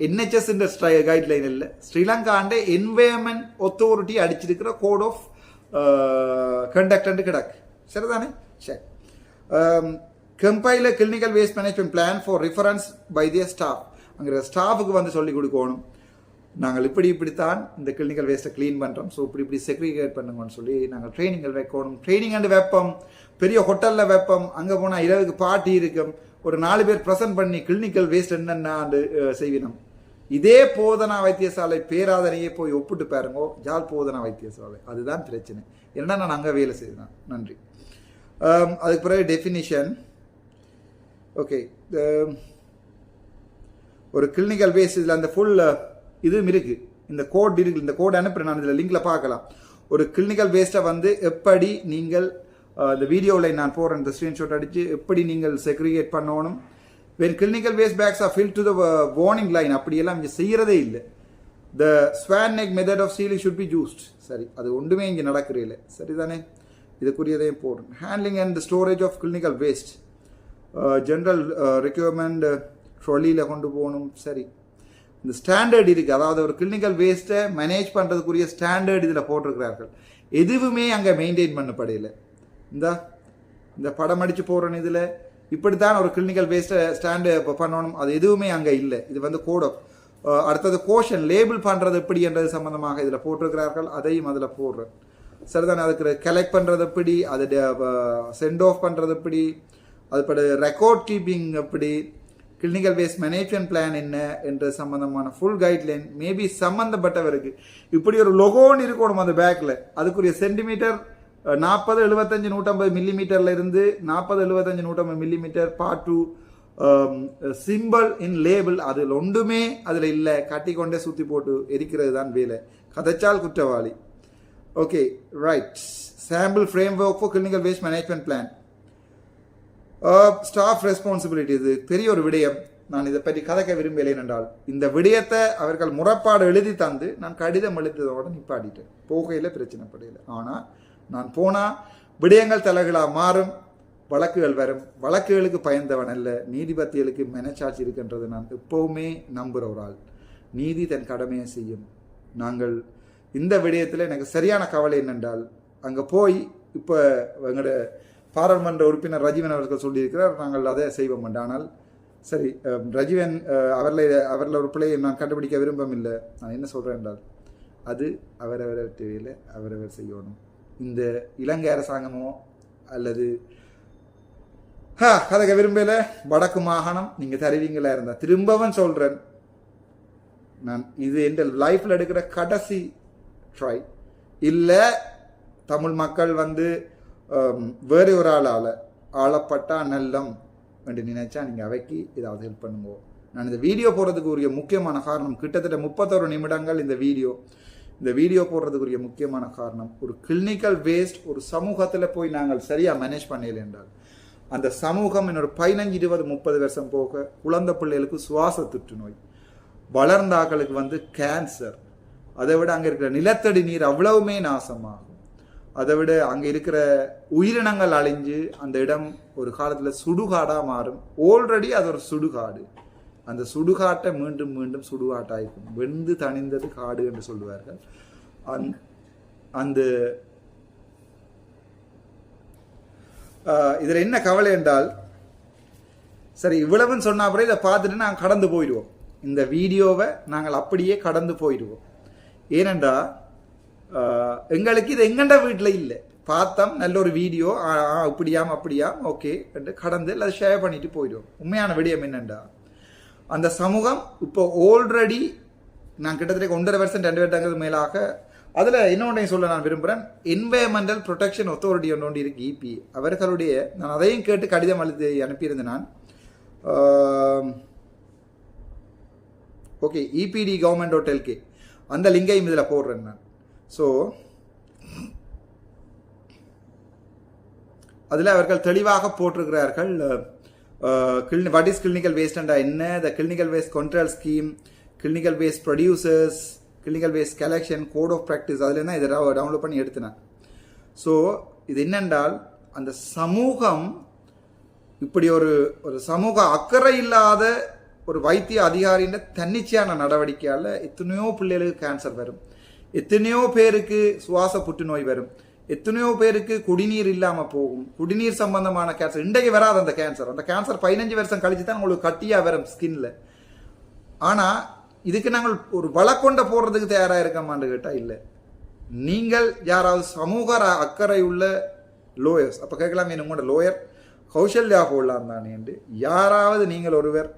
NHS கைட்லைன் இல்லை, ஸ்ரீலங்காண்ட என்வயர்மெண்ட் அத்தாரிட்டி அடிச்சிருக்கிற கோட் ஆஃப் கண்டக்ட் கிடக்கு. சரிதானே? சரி. Compile clinical waste management plan for reference by their staff. அங்கே ஸ்டாஃபுக்கு வந்து சொல்லிக் கொடுக்கணும், நாங்கள் இப்படித்தான் இந்த கிளினிக்கல் வேஸ்ட்டை க்ளீன் பண்ணுறோம், ஸோ இப்படி செக்ரிகேட் பண்ணுங்கன்னு சொல்லி நாங்கள் ட்ரைனிங்கள் வைக்கணும். ட்ரைனிங் அண்டு வெப்பம், பெரிய ஹோட்டலில் வெப்பம், அங்கே போனால் இரவுக்கு பார்ட்டி இருக்கும், ஒரு 4 பேர் ப்ரெசென்ட் பண்ணி கிளினிக்கல் வேஸ்ட் என்னென்னு செய்வினோம். இதே போதனா வைத்தியசாலை பேராதனையே போய் ஒப்பிட்டு பாருங்கோ, ஜால் போதனா வைத்தியசாலை. அதுதான் பிரச்சனை. ஏன்னா நான் அங்கே வேலை செய்தேன். நன்றி. அதுக்கு பிறகு டெஃபினிஷன். ஓகே, ஒரு கிளினிக்கல் வேஸ்ட் இதில் அந்த ஃபுல் இதுவும் இருக்குது, இந்த கோட் இருக்குது. இந்த கோட் அனுப்புகிறேன் நான், இதில் லிங்கில் பார்க்கலாம். ஒரு கிளினிக்கல் வேஸ்ட்டை வந்து எப்படி நீங்கள் இந்த வீடியோவில் நான் போகிறேன், இந்த ஸ்க்ரீன்ஷாட் அடித்து எப்படி நீங்கள் செக்ரிகேட் பண்ணணும். when clinical waste bags are filled to the warning line, அப்படியெல்லாம் இங்கே செய்கிறதே இல்லை. the swan neck method of sealing should be used. சரி, அது ஒன்றுமே இங்கே நடக்கிறே இல்லை. சரிதானே? இதுக்குரியதையும் போடுறேன். Handling and storage of clinical waste, general requirement ட்ரொலியில் கொண்டு போகணும். சரி, இந்த ஸ்டாண்டர்ட் இருக்குது, அதாவது ஒரு கிளினிக்கல் வேஸ்ட்டை மேனேஜ் பண்ணுறதுக்குரிய ஸ்டாண்டர்ட் இதில் போட்டிருக்கிறார்கள். எதுவுமே அங்கே மெயின்டைன் பண்ணப்படையில. இந்த படம் அடித்து போடுறேன், இதில் இப்படித்தான் ஒரு கிளினிக்கல் வேஸ்ட்டை ஸ்டாண்டு பண்ணணும், அது எதுவுமே அங்கே இல்லை. இது வந்து கோட் ஆஃப் அடுத்தது கோஷன் லேபிள் பண்ணுறது எப்படி என்றது சம்மந்தமாக இதில் போட்டிருக்கிறார்கள், அதையும் அதில் போடுறேன். சரிதானே, அதுக்கு கலெக்ட் பண்ணுறது எப்படி, அது சென்ட் ஆஃப் பண்ணுறது எப்படி, அதுபடி ரெக்கார்ட் கீப்பிங் எப்படி, கிளினிக்கல் வேஸ்ட் மேனேஜ்மெண்ட் பிளான் என்ன என்ற சம்பந்தமான ஃபுல் கைட்லைன் மேபி சம்மந்தப்பட்டவருக்கு இப்படி ஒரு லொகோன்னு இருக்கணும் அந்த பேக்கில். அதுக்குரிய சென்டிமீட்டர் 40, 75, 150 மில்லிமீட்டர்ல இருந்து 40, 75, 150 மில்லிமீட்டர் பார்ட் 2 சிம்பிள் இன் லேபிள் அதில் ஒன்றுமே அதில் இல்லை. கட்டி கொண்டே சுற்றி போட்டு எரிக்கிறது தான் வேலை. கதைச்சால் குற்றவாளி. Okay, right. Sample frame work for clinical waste management plan, staff responsibility. இது பெரிய ஒரு விடயம். நான் இதை பற்றி கதைக்க விரும்பலேன் என்றால் இந்த விடயத்தை அவர்கள் முறைப்பாடு எழுதி தந்து நான் கடிதம் எழுதியதோட நிப்பாட்டிட்டேன். போகையில் பிரச்சனை படையில. ஆனால் நான் போனால் விடயங்கள் தலைகளாக மாறும், வழக்குகள் வரும். வழக்குகளுக்கு பயந்தவன் அல்ல, நீதிபதிகளுக்கு மனச்சாட்சி இருக்கின்றது நான் எப்போவுமே நம்புகிற ஒரு ஆள். நீதி தன் கடமையை செய்யும். நாங்கள் இந்த விடயத்தில் எனக்கு சரியான கவலை என்னென்றால், அங்கே போய் இப்போ எங்களோட பாராளுமன்ற உறுப்பினர் ரஜீவன் அவர்கள் சொல்லியிருக்கிறார், நாங்கள் அதை செய்வோம். ஆனால் சரி, ரஜீவன் அவரில் ஒரு பிள்ளையை நான் கண்டுபிடிக்க விரும்பமில்லை. நான் என்ன சொல்கிறேன் என்றால், அது அவரவர் தேவையில் அவரவர் செய்யணும். இந்த இலங்கை அரசாங்கமோ அல்லது கதைக்க விரும்பல வடக்கு மாகாணம் நீங்கள் தருவீங்களா இருந்தால், திரும்பவும் சொல்கிறேன், நான் இது என் லைஃப்பில் எடுக்கிற கடைசி ட்ரை. இல்லை தமிழ் மக்கள் வந்து வேறு ஒரு ஆளால் ஆளப்பட்டா நல்லம் என்று நினைச்சா நீங்கள் அவைக்கு ஏதாவது ஹெல்ப் பண்ணுங்க. நான் இந்த வீடியோ போடுறதுக்கு உரிய முக்கியமான காரணம், கிட்டத்தட்ட 31 நிமிடங்கள் இந்த வீடியோ போடுறதுக்குரிய முக்கியமான காரணம், ஒரு கிளினிக்கல் வேஸ்ட் ஒரு சமூகத்தில் போய் நாங்கள் சரியாக மேனேஜ் பண்ணல என்றால் அந்த சமூகம் இன்னொரு 15, 20, 30 வருஷம் போக குழந்தை பிள்ளைகளுக்கு சுவாச தொற்று நோய், வளர்ந்த ஆக்களுக்கு வந்து கேன்சர், அதை விட அங்கே இருக்கிற நிலத்தடி நீர் அவ்வளவுமே நாசமாகும். அதை விட அங்கே இருக்கிற உயிரினங்கள் அழிஞ்சு அந்த இடம் ஒரு காலத்தில் சுடுகாடாக மாறும். ஆல்ரெடி அது ஒரு சுடுகாடு. அந்த சுடுகாட்டை மீண்டும் மீண்டும் சுடுகாட்டாயிருக்கும். வெந்து தணிந்தது காடு என்று சொல்லுவார்கள். அந்த இதில் என்ன கவலை என்றால், சரி இவ்வளவுன்னு சொன்ன அப்புறம் இதை பார்த்துட்டு நாங்கள் கடந்து போயிடுவோம். இந்த வீடியோவை நாங்கள் அப்படியே கடந்து போயிடுவோம். ஏனென்றா எங்களுக்கு இது எங்கண்ட வீட்டில் இல்லை. பார்த்தோம் நல்ல ஒரு வீடியோ, இப்படியாம் அப்படியாம், ஓகே என்று கடந்து அதை ஷேர் பண்ணிட்டு போயிடுவோம். உண்மையான விடயம் என்னென்றா, அந்த சமூகம் இப்போ ஆல்ரெடி நான் கிட்டத்தட்ட 1.5 வருஷம் 2 வருடங்களுக்கு மேலாக அதில் இன்னொன்றையும் சொல்ல நான் விரும்புகிறேன். என்வைரன்மெண்டல் ப்ரொடெக்ஷன் அத்தாரிட்டி ஒன்று இருக்கு, இபி. அவர்களுடைய நான் அதையும் கேட்டு கடிதம் எழுதி அனுப்பியிருந்தேன் நான். ஓகே, இபிடி government.lk அந்த லிங்கையும் இதில் போடுறேன் நான். ஸோ அதில் அவர்கள் தெளிவாக போட்டிருக்கிறார்கள், வாட் இஸ் கிளினிக்கல் வேஸ்ட் அண்டா என்ன, the clinical waste control scheme, clinical waste producers, clinical waste collection, code of practice. அதில் தான் இதை டவுன்லோட் பண்ணி எடுத்தினேன். ஸோ இது என்னென்றால், அந்த சமூகம் இப்படி ஒரு சமூக அக்கறை இல்லாத ஒரு வைத்திய அதிகாரியின் தன்னிச்சையான நடவடிக்கையால் எத்தனையோ பிள்ளைகளுக்கு கேன்சர் வரும், எத்தனையோ பேருக்கு சுவாச புற்றுநோய் வரும், எத்தனையோ பேருக்கு குடிநீர் இல்லாமல் போகும். குடிநீர் சம்பந்தமான கேன்சர் இன்றைக்கு வராது. அந்த கேன்சர் 15 வருஷம் கழிச்சு தான் உங்களுக்கு கட்டியாக வரும் ஸ்கின்ல. ஆனால் இதுக்கு நாங்கள் ஒரு வழக்கொண்ட போடுறதுக்கு தயாராக இருக்கமான்னு கேட்டால் இல்லை. நீங்கள் யாராவது சமூக அக்கறை உள்ள லோயர்ஸ், அப்போ கேட்கலாம், உங்களோட லோயர் கௌசல்யா போடலாம் தானே என்று யாராவது நீங்கள் ஒருவர்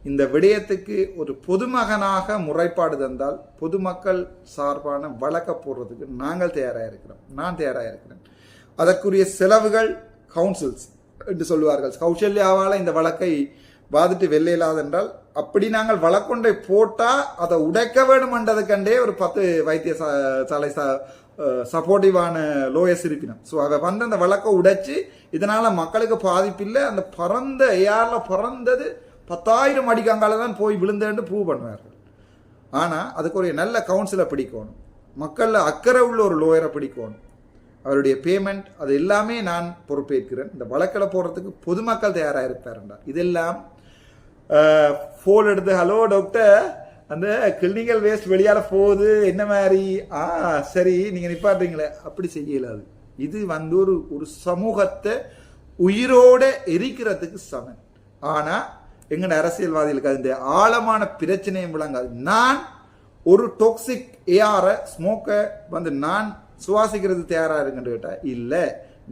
இந்த விடயத்துக்கு ஒரு பொதுமகனாக முறைப்பாடு தந்தால் பொதுமக்கள் சார்பான வழக்க போடுறதுக்கு நாங்கள் தயாராக இருக்கிறோம். நான் தயாராக இருக்கிறேன். அதற்குரிய செலவுகள் கவுன்சில்ஸ் என்று சொல்லுவார்கள். கௌசல்யாவால் இந்த வழக்கை வாதிட்டு வெள்ளையில்லாது என்றால் அப்படி நாங்கள் வழக்கொண்டை போட்டால் அதை உடைக்க வேண்டும் என்றதுக்கண்டே ஒரு 10 வைத்தியசாலை சப்போர்ட்டிவான லோயர்ஸ் இருப்பினும். ஸோ அதை வந்து அந்த வழக்கை உடைச்சு இதனால் மக்களுக்கு பாதிப்பில்லை, அந்த பறந்த ஏரில் பறந்தது 10,000 அடிக்காங்கால தான் போய் விழுந்தேன்னு ப்ரூவ் பண்ணுவார்கள். ஆனால் அதுக்கு ஒரு நல்ல கவுன்சிலை பிடிக்கணும், மக்களில் அக்கறை உள்ள ஒரு லோயரை பிடிக்கணும். அவருடைய பேமெண்ட் அது எல்லாமே நான் பொறுப்பேற்கிறேன். இந்த வழக்கில் போடுறதுக்கு பொதுமக்கள் தயாராக இருப்பாருண்டா. இதெல்லாம் ஃபோன் எடுத்து ஹலோ டாக்டர் அந்த கிளினிக்கல் வேஸ்ட் வெளியால் போகுது என்ன மாதிரி சரி நீங்கள் நிப்பாட்டுறீங்களே அப்படி செய்யலாது. இது ஒரு சமூகத்தை உயிரோட எரிக்கிறதுக்கு சமன். ஆனால் எங்கட அரசியல்வாதிகளுக்கு அது ஆழமான பிரச்சனையும் விளங்காது. நான் ஒரு டாக்ஸிக் ஏஆரை ஸ்மோக்கை நான் சுவாசிக்கிறது தயாரா இருக்குன்னு கேட்டா இல்லை,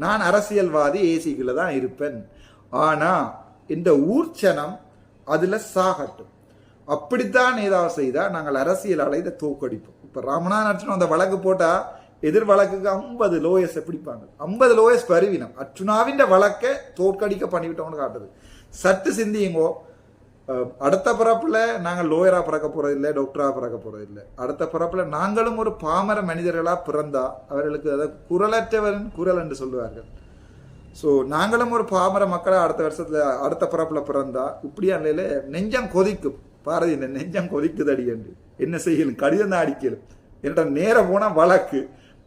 நான் அரசியல்வாதி ஏசிக்குள்ள தான் இருப்பேன். ஆனா இந்த ஊர்ச்சனம் அதுல சாகட்டும். அப்படித்தான் ஏதாவது செய்தா நாங்கள் அரசியலால இதை தோக்கடிப்போம். இப்ப ராமநாதன் அர்ச்சுனா அந்த வழக்கு போட்டா எதிர் வழக்குக்கு 50 லோயர்ஸ் பிடிப்பாங்க. 50 லோயர்ஸ் பருவினம் அர்ச்சுனாவின் வழக்கை தோற்கடிக்க பண்ணிவிட்டோம்னு காட்டுது. சட்டு சிந்தியுங்கோ. அடுத்த பிறப்புல நாங்கள் லோயரா பிறக்க போறது இல்லை, டாக்டரா பிறக்க போறது இல்லை. அடுத்த பிறப்புல நாங்களும் ஒரு பாமர மனிதர்களா பிறந்தா அவர்களுக்கு அதை குரலற்றவரின் குரல் என்று சொல்லுவார்கள். ஸோ நாங்களும் ஒரு பாமர மக்களா அடுத்த வருஷத்துல அடுத்த பிறப்புல பிறந்தா இப்படியா நிலையில நெஞ்சம் கொதிக்கும். பாரதி நெஞ்சம் கொதிக்குது அடி என்று என்ன செய்யலும் கடிதம் தான் அடிக்கலும். என்னோட நேரம் போனா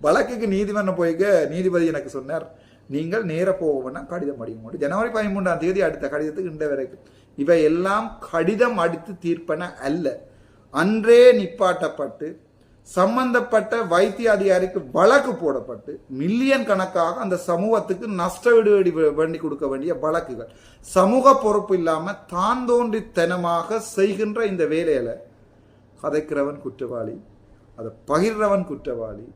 வழக்குக்கு நீதிமன்றம் போய்க்க நீதிபதி எனக்கு சொன்னார், நீங்கள் நேர போவோம்னா கடிதம் அடிக்க ஜனவரி 13ஆம் தேதி அடுத்த கடிதத்துக்கு இந்த வரைக்கும் இவை எல்லாம் கடிதம் அடித்து தீர்ப்பன அல்ல. அன்றே நிப்பாட்டப்பட்டு சம்பந்தப்பட்ட வைத்திய அதிகாரிக்கு வழக்கு போடப்பட்டு மில்லியன் கணக்காக அந்த சமூகத்துக்கு நஷ்ட ஈடு வேண்டி கொடுக்க வேண்டிய வழக்குகள். சமூக பொறுப்பு இல்லாம தான் தோன்றித்தனமாக செய்கின்ற இந்த வேலையில கதைக்கிறவன் குற்றவாளி, அதை பகிர்றவன் குற்றவாளி,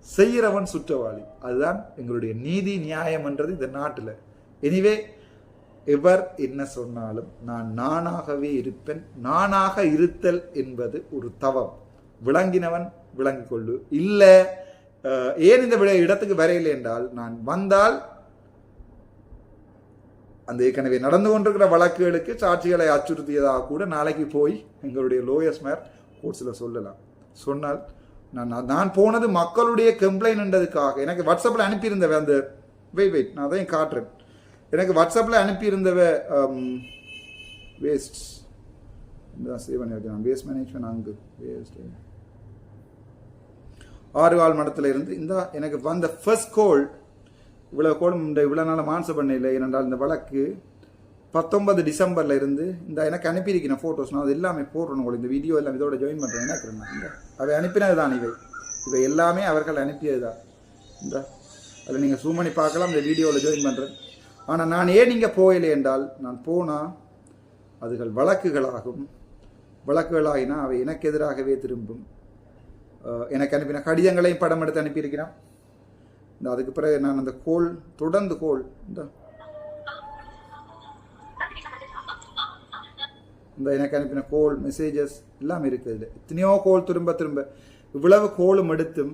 செய்கிறவன் சுற்றவாளி. அதுதான் எங்களுடைய நீதி நியாயம் என்றது இந்த நாட்டில். எனிவே எவர் என்ன சொன்னாலும் நான் நானாகவே இருப்பேன். நானாக இருத்தல் என்பது ஒரு தவம். விளங்கினவன் விளங்கிக் கொள்ளு. இல்லை ஏன் இந்த இடத்துக்கு வரையில்லை என்றால் நான் வந்தால் அந்த ஏற்கனவே நடந்து கொண்டிருக்கிற வழக்குகளுக்கு சாட்சிகளை அச்சுறுத்தியதாக கூட நாளைக்கு போய் எங்களுடைய லோயர்ஸ் மேர் கோர்ட்ஸில் சொல்லலாம். சொன்னால் நான் போனது மக்களுடைய கம்ப்ளைண்ட் என்றதுக்காக. எனக்கு வாட்ஸ்அப்பில் அனுப்பியிருந்தவ அந்த வெயிட் நான் அதையும் காட்டுறேன். எனக்கு வாட்ஸ்அப்பில் அனுப்பியிருந்தவ வேஸ்ட் சேவ் பண்ணியிருக்கேன். வேஸ்ட் மேனேஜ்மெண்ட் அங்கு வேஸ்ட் 6 கால் மடத்தில் இருந்து இந்த எனக்கு வந்த ஃபர்ஸ்ட் கோல் இவ்வளோ கோல் இவ்வளோ நாள் மான்ச பண்ண இல்லை. ஏனென்றால் இந்த வழக்கு 19 டிசம்பரில் இருந்து இந்த எனக்கு அனுப்பியிருக்கிறேன் ஃபோட்டோஸ். நான் அது எல்லாமே போடுறேன். உங்களுக்கு இந்த வீடியோ எல்லாம் இதோட ஜாயின் பண்ணுறேன். என்ன அவை அனுப்பினது தான் இவை எல்லாமே அவர்கள் அனுப்பியது தான். இந்த அதில் நீங்கள் ஜூம் பண்ணி பார்க்கலாம். இந்த வீடியோவில் ஜாயின் பண்ணுறேன். ஆனால் நான் ஏன் நீங்கள் போகலை என்றால் நான் போனால் அதுகள் வழக்குகளாகினா அவை எனக்கு எதிராகவே திரும்பும். எனக்கு அனுப்பின கடிதங்களையும் படம் எடுத்து அனுப்பியிருக்கிறான். இந்த அதுக்கு பிறகு நான் அந்த தொடர்ந்து இந்த எனக்கு அனுப்பின மெசேஜஸ் எல்லாம் இருக்குது. எத்தனையோ திரும்ப இவ்வளவு கோலும் எடுத்தும்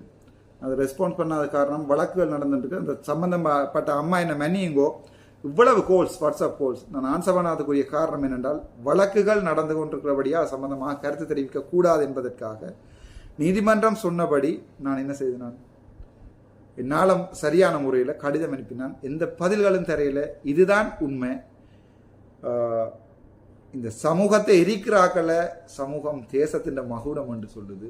அதை ரெஸ்பான்ஸ் பண்ணாத காரணம் வழக்குகள் நடந்துட்டு அந்த சம்பந்தப்பட்ட அம்மா என்ன மன்னியுங்கோ. இவ்வளவு வாட்ஸ்அப் நான் ஆன்சர் பண்ணாதக்குரிய காரணம் என்னென்றால் வழக்குகள் நடந்து கொண்டிருக்கிறபடியா சம்பந்தமாக கருத்து தெரிவிக்க கூடாது என்பதற்காக நீதிமன்றம் சொன்னபடி நான் என்ன செய்தேன், என்னால் சரியான முறையில் கடிதம் அனுப்பினான். எந்த பதில்களும் தெரியல. இதுதான் உண்மை. இந்த சமூகத்தை எரிக்கிறாக்களை சமூகம் தேசத்தின் மகுடம் என்று சொல்லுது.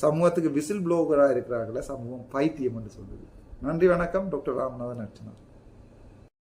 சமூகத்துக்கு விசில் ப்ளோவராக இருக்கிறார்கள சமூகம் பைத்தியம் என்று சொல்லுது. நன்றி, வணக்கம். டாக்டர் ராமநாதன் அர்ச்சுனா.